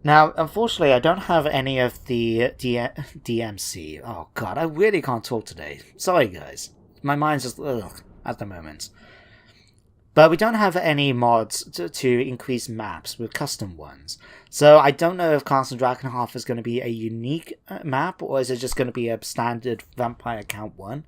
[SPEAKER 1] Now, unfortunately, I don't have any of the DMC. Oh god, I really can't talk today. Sorry guys. My mind's just ugh at the moment. But we don't have any mods to increase maps with custom ones. So I don't know if Castle Drakenhof is going to be a unique map, or is it just going to be a standard Vampire Count 1.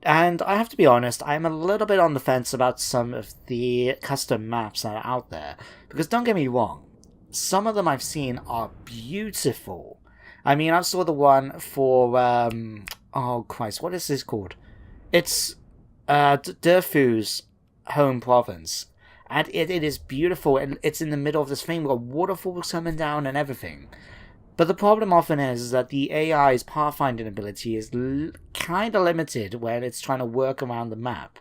[SPEAKER 1] And I have to be honest, I'm a little bit on the fence about some of the custom maps that are out there. Because don't get me wrong, some of them I've seen are beautiful. I mean, I saw the one for, oh Christ, what is this called? It's Durfu's home province, and it is beautiful, and it's in the middle of this thing with waterfalls coming down and everything. But the problem often is that the AI's pathfinding ability is kind of limited when it's trying to work around the map.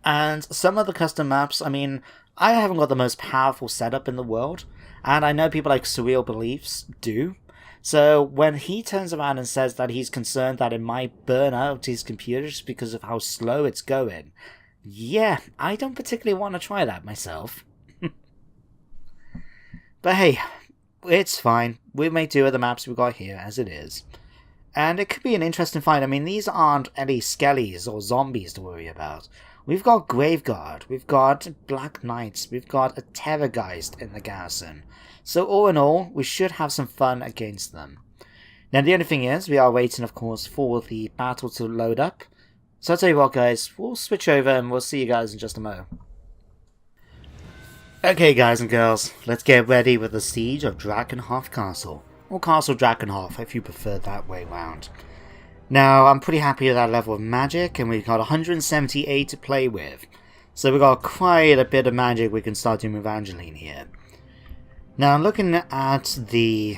[SPEAKER 1] And some of the custom maps, I mean, I haven't got the most powerful setup in the world, and I know people like Surreal Beliefs do. So when he turns around and says that he's concerned that it might burn out his computer just because of how slow it's going, yeah, I don't particularly want to try that myself. But hey, it's fine. We may do with the maps we got here as it is. And it could be an interesting fight. I mean, these aren't any skellies or zombies to worry about. We've got Graveguard, we've got Black Knights, we've got a Terrorgeist in the garrison. So all in all, we should have some fun against them. Now the only thing is, we are waiting of course for the battle to load up. So I'll tell you what guys, we'll switch over and we'll see you guys in just a mo. Okay guys and girls, let's get ready with the siege of Drakenhof Castle. Or Castle Drakenhof if you prefer that way round. Now I'm pretty happy with that level of magic, and we've got 178 to play with. So we've got quite a bit of magic we can start doing with Angeline here. Now looking at the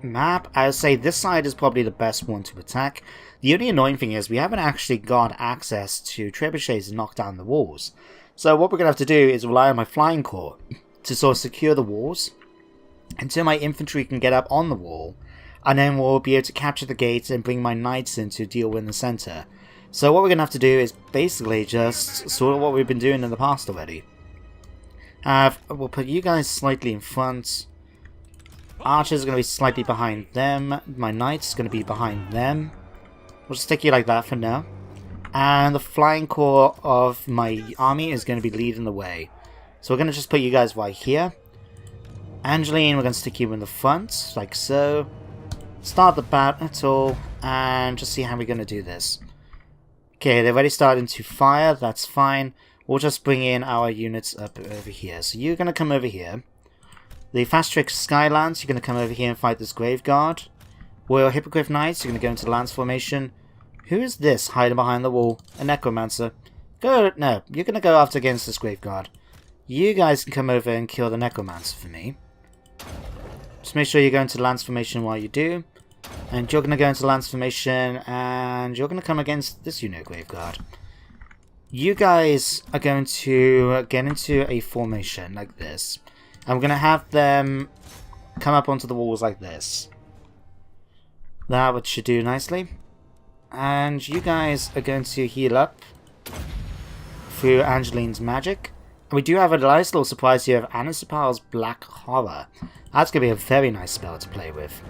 [SPEAKER 1] map, I would say this side is probably the best one to attack. The only annoying thing is we haven't actually got access to trebuchets to knock down the walls. So what we're going to have to do is rely on my flying corps to sort of secure the walls until my infantry can get up on the wall, and then we'll be able to capture the gates and bring my knights in to deal with the center. So what we're going to have to do is basically just sort of what we've been doing in the past already. We'll put you guys slightly in front. Archers are going to be slightly behind them. My knights are going to be behind them. We'll just stick you like that for now. And the flying corps of my army is going to be leading the way. So we're going to just put you guys right here. Angeline, we're going to stick you in the front, like so. Start the battle, and just see how we're going to do this. Okay, they're already starting to fire, that's fine. We'll just bring in our units up over here. So you're going to come over here. The Fast Trick Skylance, you're going to come over here and fight this Graveguard. Royal Hippogriff Knights, you're going to go into Lance Formation. Who is this hiding behind the wall? A Necromancer. No, you're going to go after against this Graveguard. You guys can come over and kill the Necromancer for me. Just make sure you go into Lance Formation while you do. And you're going to go into Lance Formation, and you're going to come against this unit, Graveguard. You guys are going to get into a formation like this. I'm going to have them come up onto the walls like this. That should do nicely. And you guys are going to heal up through Angeline's magic. And we do have a nice little surprise here of Anisipal's Black Horror. That's going to be a very nice spell to play with.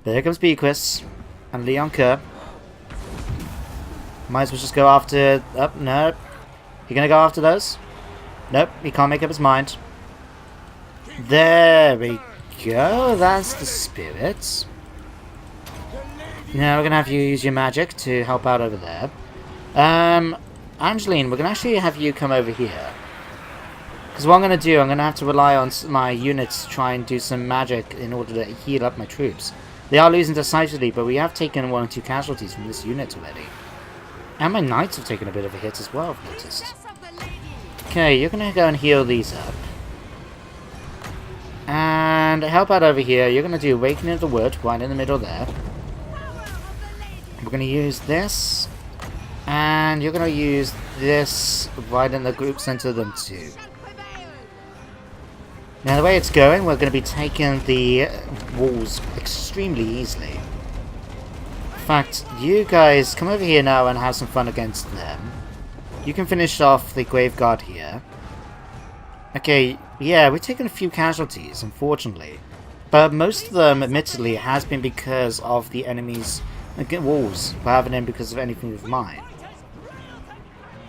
[SPEAKER 1] But here comes Bequist and Leon Kerr. Might as well just go after... Oh, no. You going to go after those? Nope, he can't make up his mind. There we go. That's the spirit. Now we're going to have you use your magic to help out over there. Angeline, we're going to actually have you come over here. Because what I'm going to do, I'm going to have to rely on my units to try and do some magic in order to heal up my troops. They are losing decisively, but we have taken 1 or 2 casualties from this unit already. And my knights have taken a bit of a hit as well, I've noticed. Okay, you're going to go and heal these up. And help out over here. You're going to do Awakening of the Wood right in the middle there. We're going to use this. And you're going to use this right in the group center of them too. Now the way it's going, we're going to be taking the walls extremely easily. In fact, you guys come over here now and have some fun against them. You can finish off the Grave Guard here. Okay, yeah, we're taking a few casualties, unfortunately. But most of them, admittedly, has been because of the enemy's walls, rather than because of anything of mine.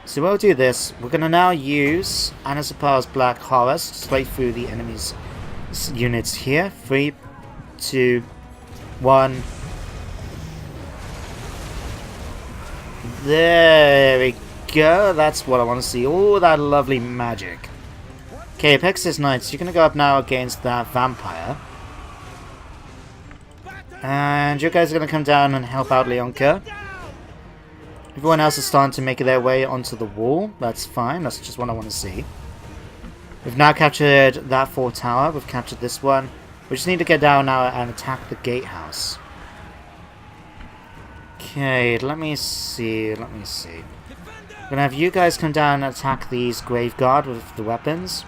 [SPEAKER 1] So we'll do this. We're going to now use Anasapar's Black Horrors straight through the enemy's units here. 3, 2, 1. There we go. That's what I want to see. All that lovely magic. Okay, Pegasus Knights, you're going to go up now against that vampire. And you guys are going to come down and help out Leonka. Everyone else is starting to make their way onto the wall. That's fine. That's just what I want to see. We've now captured that 4 tower. We've captured this one. We just need to get down now and attack the gatehouse. Okay, let me see. We're going to have you guys come down and attack these Grave Guard with the weapons.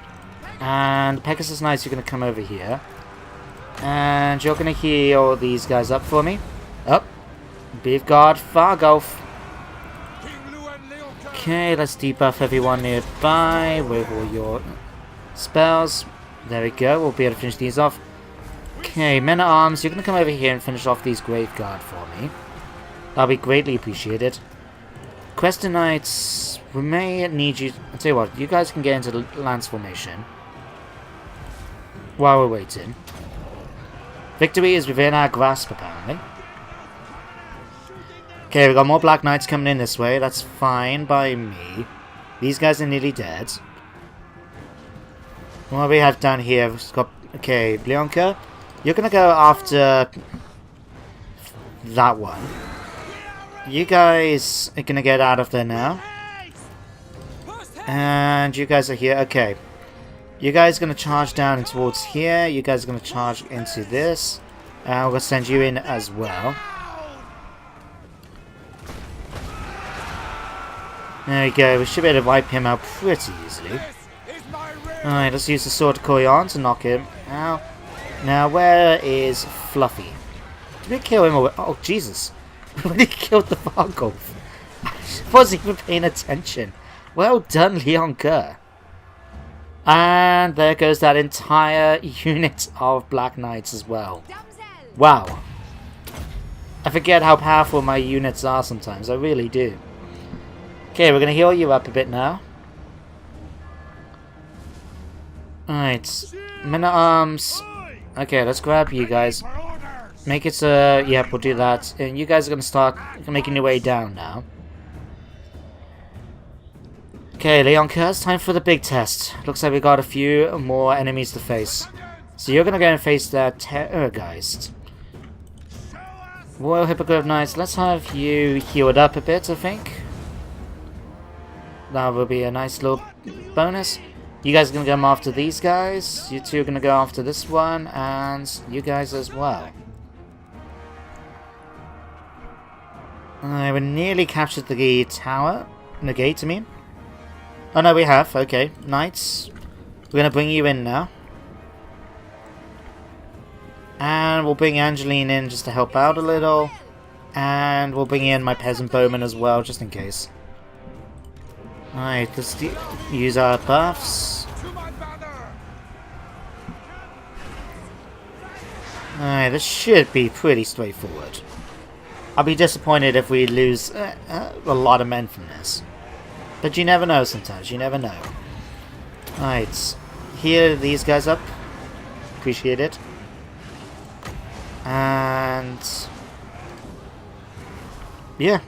[SPEAKER 1] And Pegasus Knights, you're going to come over here. And you're going to heal these guys up for me. Up. Beef Guard, Fargolf. Okay, let's debuff everyone nearby with all your spells. There we go, we'll be able to finish these off. Okay, Men-at-Arms, you're going to come over here and finish off these Grave Guard for me. That'll be greatly appreciated. Questing Knights, we may need you... I'll tell you what, you guys can get into the Lance Formation. While we're waiting. Victory is within our grasp, apparently. Okay, we got more Black Knights coming in this way. That's fine by me. These guys are nearly dead. What do we have down here? We've got... Okay, Leonka, you're going to go after that one. You guys are going to get out of there now. And you guys are here. Okay. You guys are going to charge down towards here. You guys are going to charge into this. And I'm going to send you in as well. There we go. We should be able to wipe him out pretty easily. Alright, let's use the Sword of Koyon to knock him out. Now, where is Fluffy? Did we kill him? Oh, Jesus. We killed the Vargolf. I wasn't even paying attention. Well done, Leonka. And there goes that entire unit of Black Knights as well. Wow. I forget how powerful my units are sometimes. I really do. Okay, we're going to heal you up a bit now. Alright. Men-at-Arms. Okay, let's grab you guys. Make it yep, we'll do that. And you guys are going to start making your way down now. Okay, Leonka, it's time for the big test. Looks like we got a few more enemies to face. So you're going to go and face that Terrorgeist. Royal Hippogriff Knights, let's have you healed up a bit, I think. That will be a nice little bonus. You guys are going to go after these guys. You two are going to go after this one. And you guys as well. We nearly captured the tower. The gate, I mean. Oh no, we have. Okay. Knights. We're going to bring you in now. And we'll bring Angeline in just to help out a little. And we'll bring in my peasant bowman as well, just in case. Alright, let's use our buffs. Alright, this should be pretty straightforward. I'll be disappointed if we lose a lot of men from this. But you never know sometimes, you never know. Alright, heal these guys up. Appreciate it. And... yeah.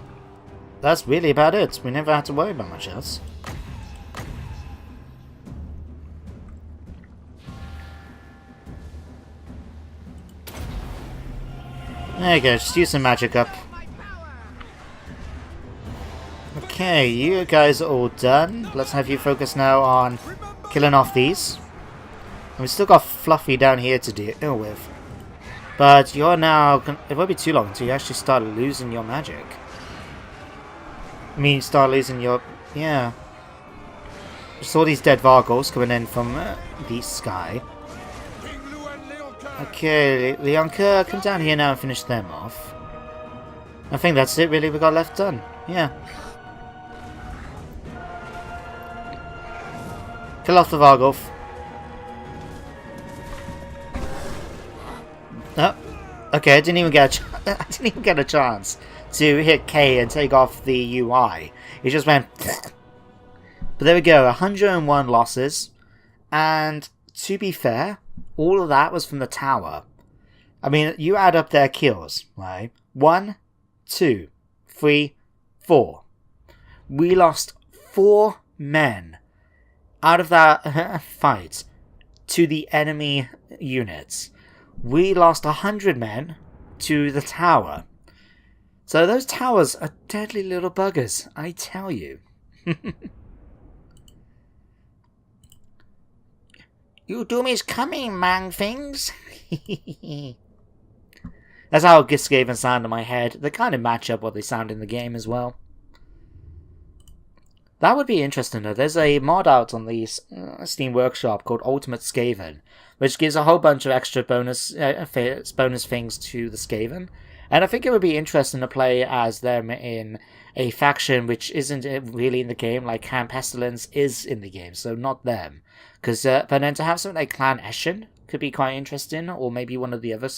[SPEAKER 1] that's really about it. We never had to worry about much else. There you go, just use some magic up. Okay, you guys are all done. Let's have you focus now on killing off these. And we've still got Fluffy down here to deal with. But you're now... It won't be too long until you actually start losing your magic. I mean, start losing your... Yeah. Just all these dead Vargals coming in from the sky. Okay, Leonka, come down here now and finish them off. I think that's it really we got left done. Yeah. Kill off the Vargolf. Oh, okay, I didn't even get a chance to hit K and take off the UI. It just went. But there we go, 101 losses, and to be fair, all of that was from the tower. I mean, you add up their kills, right? 1, 2, 3, 4. We lost 4 men out of that fight to the enemy units. We lost 100 men to the tower. So those towers are deadly little buggers, I tell you. Your doom is coming, man things. That's how Gisgaven sound in my head. They kind of match up what they sound in the game as well. That would be interesting though. There's a mod out on the Steam Workshop called Ultimate Skaven, which gives a whole bunch of extra bonus things to the Skaven. And I think it would be interesting to play as them in a faction which isn't really in the game, like Clan Pestilence is in the game, so not them. But then to have something like Clan Eshin could be quite interesting, or maybe one of the other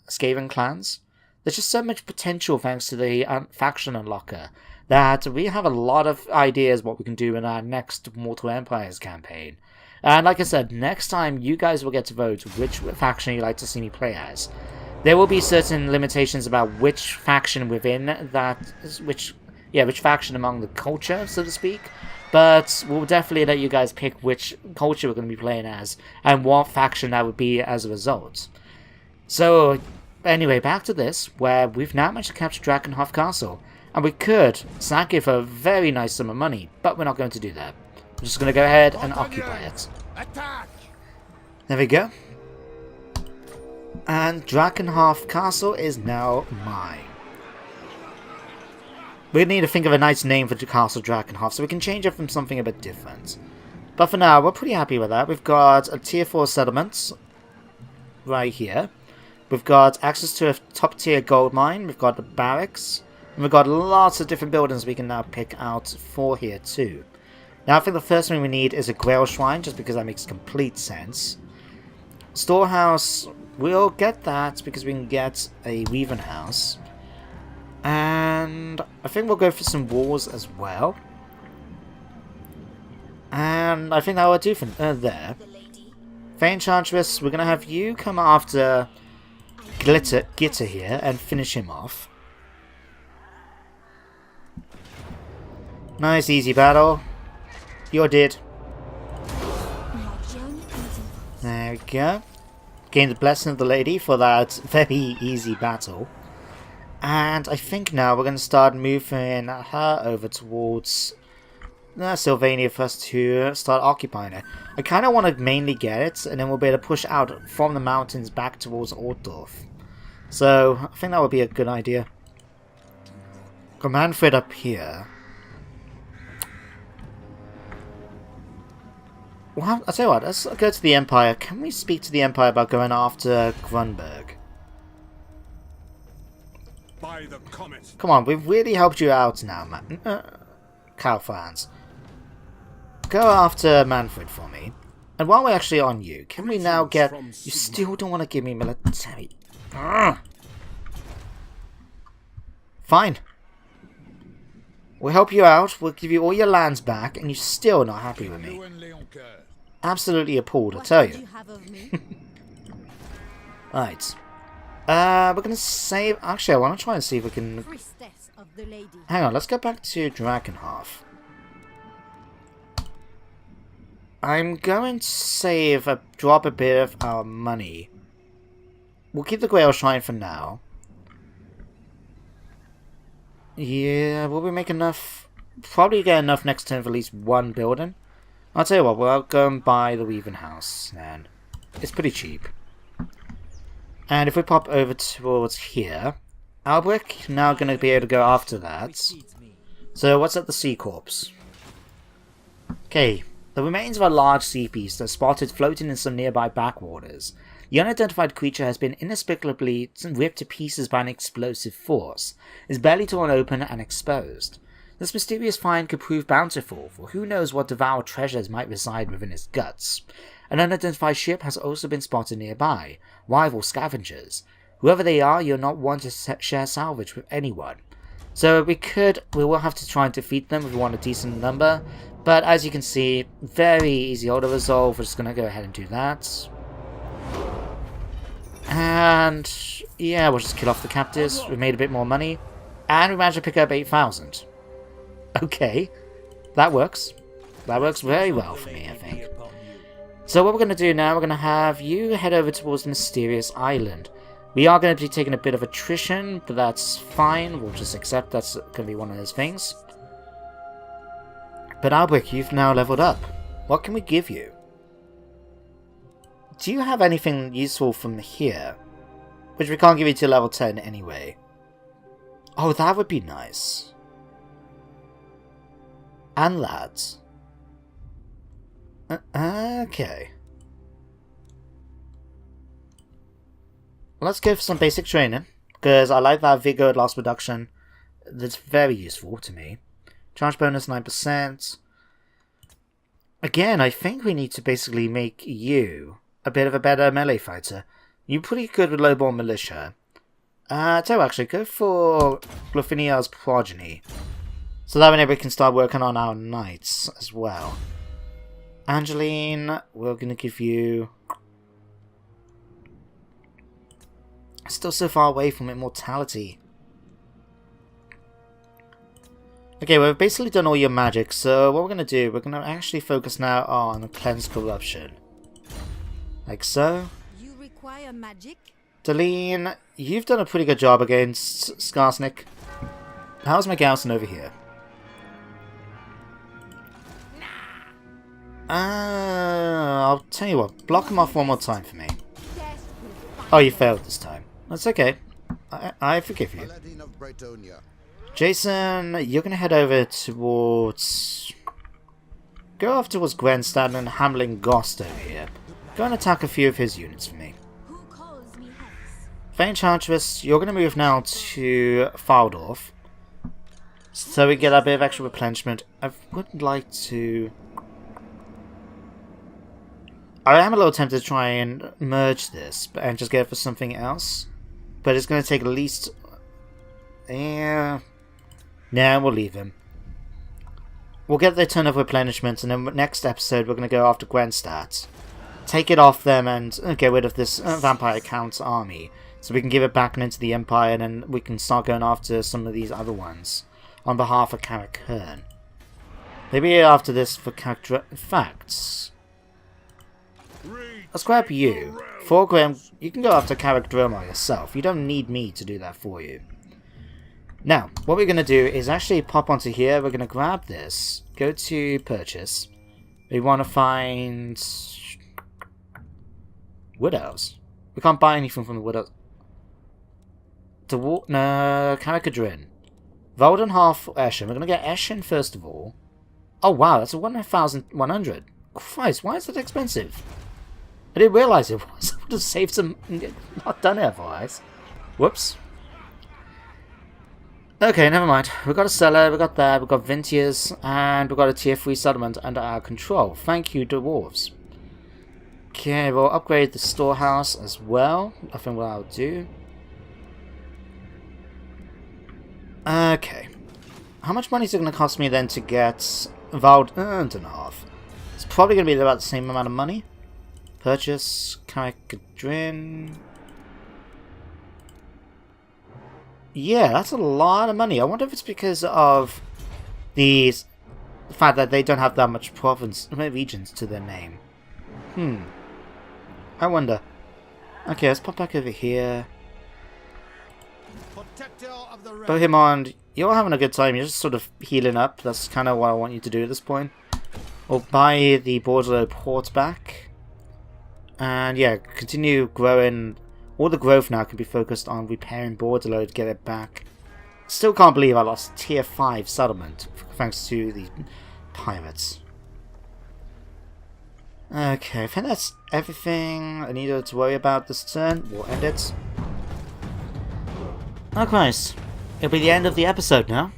[SPEAKER 1] Skaven clans. There's just so much potential thanks to the faction unlocker that we have a lot of ideas what we can do in our next Mortal Empires campaign. And like I said, next time you guys will get to vote which faction you like to see me play as. There will be certain limitations about which faction within that, which faction among the culture, so to speak. But we'll definitely let you guys pick which culture we're going to be playing as, and what faction that would be as a result. So, anyway, back to this, where we've now managed to capture Drakenhof Castle. And we could sack it for a very nice sum of money, but we're not going to do that. We're just going to go ahead and occupy it.
[SPEAKER 3] Attack!
[SPEAKER 1] There we go. And Drakenhof Castle is now mine. We need to think of a nice name for Castle Drakenhof, so we can change it from something a bit different. But for now, we're pretty happy with that. We've got a tier 4 settlement right here. We've got access to a top tier gold mine. We've got the barracks. And we've got lots of different buildings we can now pick out for here too. Now I think the first thing we need is a Grail Shrine, just because that makes complete sense. Storehouse, we'll get that because we can get a Weaven House. And I think we'll go for some walls as well. And I think that will do for there. For Enchantress, we're going to have you come after Gitter here and finish him off. Nice easy battle. You're dead. There we go. Gained the blessing of the lady for that very easy battle. And I think now we're going to start moving her over towards Sylvania for us to start occupying it. I kind of want to mainly get it, and then we'll be able to push out from the mountains back towards Altdorf. So I think that would be a good idea. Got Manfred up here. Well, I'll tell you what, let's go to the Empire. Can we speak to the Empire about going after Grunberg?
[SPEAKER 3] By the comet.
[SPEAKER 1] Come on, we've really helped you out now, man. Calfans. Go after Manfred for me. And while we're actually on you, can we now get... You still don't want to give me military... Fine. We'll help you out, we'll give you all your lands back, and you're still not happy with me. Absolutely appalled, I tell you. Right. We're gonna save... Actually, I want to try and see if we can
[SPEAKER 2] the lady.
[SPEAKER 1] Hang on, let's go back to Dragonhearth. I'm going to save drop a bit of our money. We'll keep the Grail Shrine for now. Yeah, will we make enough? Probably get enough next turn for at least one building. I'll tell you what, we'll go and buy the Weaving House, and it's pretty cheap. And if we pop over towards here, Albrick now going to be able to go after that. So what's at the Sea Corpse? Okay, the remains of a large sea beast are spotted floating in some nearby backwaters. The unidentified creature has been inexplicably ripped to pieces by an explosive force, is barely torn open and exposed. This mysterious find could prove bountiful, for who knows what devoured treasures might reside within its guts. An unidentified ship has also been spotted nearby, rival scavengers. Whoever they are, you're not one to share salvage with anyone. So we will have to try and defeat them if we want a decent number, but as you can see, very easy auto resolve. We're just going to go ahead and do that. And yeah, we'll just kill off the captives. We made a bit more money, and we managed to pick up 8,000. Okay, that works. That works very well for me, I think. So what we're going to do now, we're going to have you head over towards the mysterious island. We are going to be taking a bit of attrition, but that's fine. We'll just accept that's going to be one of those things. But Albrick, you've now leveled up. What can we give you? Do you have anything useful from here? Which we can't give you till level 10 anyway. Oh, that would be nice. And that. Okay. Let's go for some basic training, because I like that vigor at loss reduction. That's very useful to me. Charge bonus 9%. Again, I think we need to basically make you a bit of a better melee fighter. You're pretty good with lowborn militia. So actually, go for Glorfiniel's progeny. So that way we can start working on our knights as well. Angeline, we're going to give you... Still so far away from immortality. Okay, we've basically done all your magic, so what we're going to do, we're going to actually focus now on Cleanse Corruption. Like so.
[SPEAKER 2] You require magic?
[SPEAKER 1] Deline, you've done a pretty good job against Skarsnik. How's McGowson over here? I'll tell you what, block him off one more time for me. Oh, you failed this time. That's okay. I forgive you. Jason, you're going to head over towards... Go off towards Grenstad and Hamling Gost over here. Go and attack a few of his units for me. Fey Enchantress, you're going to move now to Faldorf. So we get a bit of extra replenishment. I would like to... I am a little tempted to try and merge this and just get it for something else. But it's going to take at least... Yeah... Nah, we'll leave him. We'll get the ton of replenishment, and then next episode we're going to go after Grenstadt. Take it off them and get rid of this Vampire Count's army. So we can give it back into the Empire, and then we can start going after some of these other ones. On behalf of Carrick Hearn. Maybe after this for character... In fact... Let's grab you. 4 Graham, you can go after Carrick Dromar yourself. You don't need me to do that for you. Now, what we're going to do is actually pop onto here. We're going to grab this. Go to purchase. We want to find... Widows. We can't buy anything from the Widows. No, Carrickadrin. Voldenhof Eshin. We're going to get Eshin first of all. Oh wow, that's a 1,100. Christ, why is that expensive? I didn't realise it was. I would have saved some... Not done it otherwise. Whoops. Okay, never mind. We've got a cellar, we've got that, we've got Vintiers, and we've got a tier 3 settlement under our control. Thank you, dwarves. Okay, we'll upgrade the storehouse as well. I think what I'll do. Okay. How much money is it going to cost me then to get Valdenhof? It's probably going to be about the same amount of money. Purchase, Carrickadrin. Yeah, that's a lot of money. I wonder if it's because of the fact that they don't have that much regions to their name. I wonder. Okay, let's pop back over here.
[SPEAKER 3] Protector of the realm.
[SPEAKER 1] Bohemond, you're having a good time. You're just sort of healing up. That's kind of what I want you to do at this point. We'll buy the Bordeaux port back. And yeah, continue growing. All the growth now can be focused on repairing Bordeaux to get it back. Still can't believe I lost tier 5 settlement thanks to the pirates. Okay, I think that's everything I needed to worry about this turn. We'll end it. Oh Christ, it'll be the end of the episode now.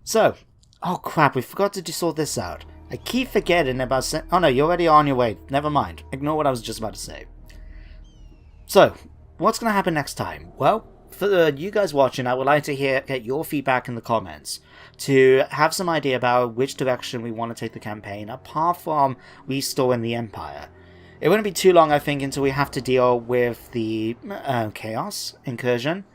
[SPEAKER 1] So, oh crap, we forgot to sort this out. I keep forgetting about oh no, you're already on your way. Never mind. Ignore what I was just about to say. So, what's going to happen next time? Well, for you guys watching, I would like to get your feedback in the comments to have some idea about which direction we want to take the campaign, apart from restoring the Empire. It wouldn't be too long, I think, until we have to deal with the Chaos incursion,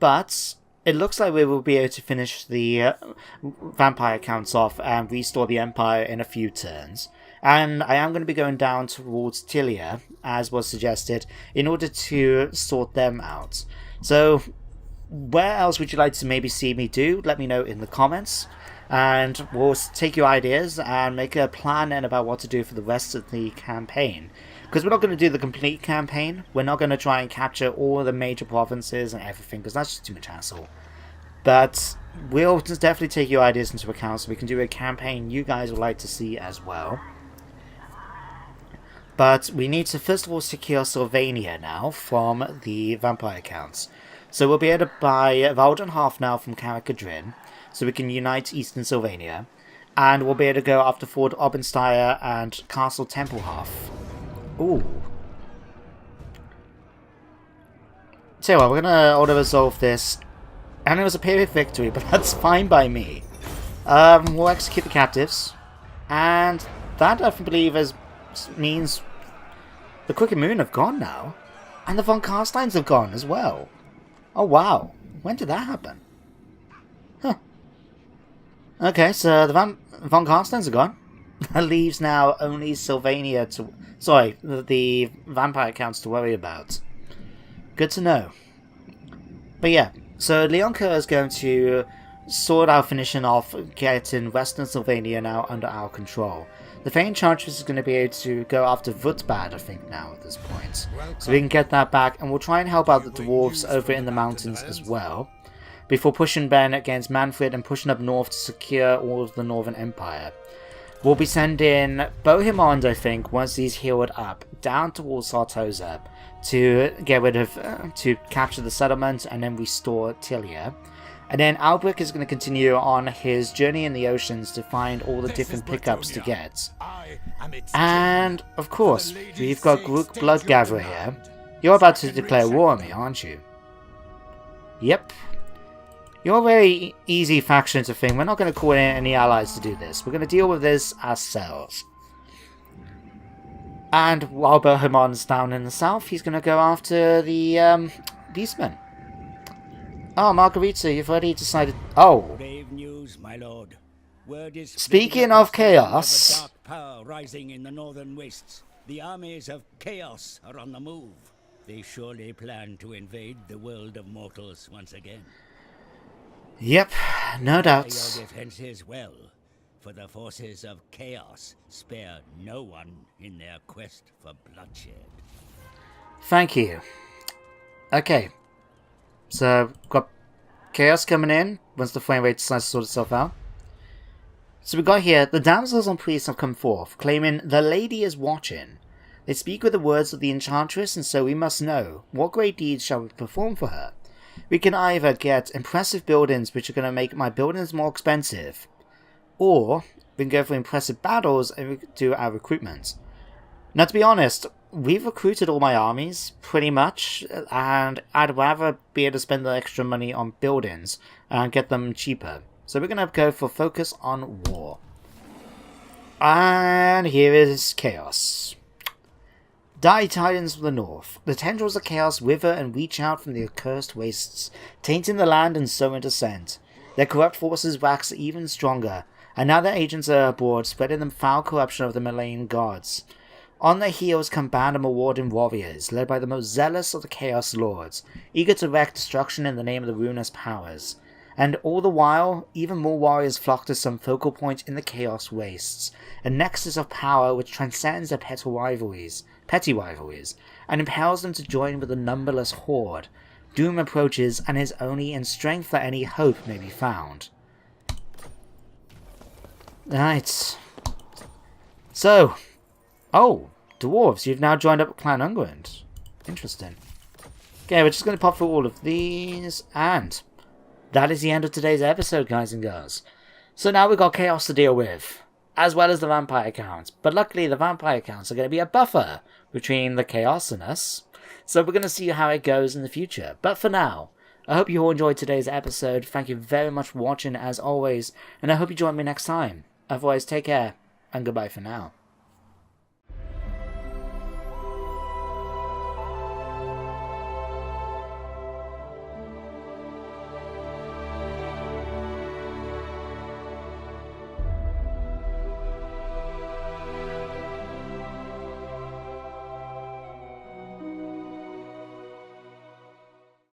[SPEAKER 1] but it looks like we will be able to finish the vampire counts off and restore the Empire in a few turns. And I am going to be going down towards Tilia, as was suggested, in order to sort them out. So, where else would you like to maybe see me do? Let me know in the comments. And we'll take your ideas and make a plan then about what to do for the rest of the campaign. Because we're not going to do the complete campaign. We're not going to try and capture all the major provinces and everything, because that's just too much hassle. But we'll just definitely take your ideas into account so we can do a campaign you guys would like to see as well. But we need to first of all secure Sylvania now from the vampire counts. So we'll be able to buy Valden half now from Carrick-Cadrin, so we can unite Eastern Sylvania. And we'll be able to go after Fort Obensteyer and Castle Templehof. Ooh. So we're going to auto-resolve this. And it was a period victory, but that's fine by me. We'll execute the captives. And that, I believe, means the Crooked Moon have gone now. And the Von Carsteins have gone as well. Oh wow. When did that happen? Huh. Okay, so the Von Carsteins are gone. That leaves now only Sylvania to... Sorry, the vampire counts to worry about. Good to know. But yeah, so Leonka is going to sort out finishing off getting Western Sylvania now under our control. The Fey Enchantress is going to be able to go after Vutbad, I think, now at this point. So we can get that back, and we'll try and help out the dwarves over in the mountains as well, before pushing Ben against Manfred and pushing up north to secure all of the Northern Empire. We'll be sending Bohemond, I think, once he's healed up, down towards Sartosa to get rid of, to capture the settlement and then restore Tilia. And then Albrecht is going to continue on his journey in the oceans to find all the different pickups to get. And, of course, we've got Grook Bloodgatherer here. You're about to declare war on me, aren't you? Yep. You're a very easy faction to think. We're not going to call in any allies to do this. We're going to deal with this ourselves. And while Bohemond's down in the south, he's going to go after the Beastmen. Oh, Margarita, you've already decided... Oh.
[SPEAKER 4] Grave news, my lord. Word is
[SPEAKER 1] Speaking of chaos...
[SPEAKER 4] The dark power rising in the northern wastes. The armies of chaos are on the move. They surely plan to invade the world of mortals once again.
[SPEAKER 1] Yep, no
[SPEAKER 4] Prepare
[SPEAKER 1] doubts.
[SPEAKER 4] your defenses well, for the forces of chaos spare no one in their quest for bloodshed.
[SPEAKER 1] Thank you. Okay. So, got chaos coming in once the frame rate decides to sort itself out. So we got here, the damsels and priests have come forth, claiming the lady is watching. They speak with the words of the enchantress, and so we must know, what great deeds shall we perform for her? We can either get impressive buildings which are going to make my buildings more expensive, or we can go for impressive battles and do our recruitment. Now to be honest, we've recruited all my armies, pretty much, and I'd rather be able to spend the extra money on buildings and get them cheaper. So we're going to go for focus on war. And here is chaos. Die Titans from the north. The tendrils of chaos wither and reach out from the accursed wastes, tainting the land and sowing dissent. Their corrupt forces wax even stronger, and now their agents are aboard, spreading the foul corruption of the malign gods. On their heels come band of marauding warriors, led by the most zealous of the Chaos Lords, eager to wreak destruction in the name of the ruinous powers. And all the while, even more warriors flock to some focal point in the Chaos Wastes, a nexus of power which transcends their petty rivalries, and impels them to join with the numberless horde. Doom approaches, and is only in strength that any hope may be found. Right. So, dwarves, you've now joined up with Clan Ungrind. Interesting. Okay, we're just going to pop through all of these, and that is the end of today's episode, guys and girls. So now we've got Chaos to deal with, as well as the vampire counts. But luckily, the vampire counts are going to be a buffer between the Chaos and us. So we're going to see how it goes in the future. But for now, I hope you all enjoyed today's episode. Thank you very much for watching, as always, and I hope you join me next time. Otherwise, take care, and goodbye for now.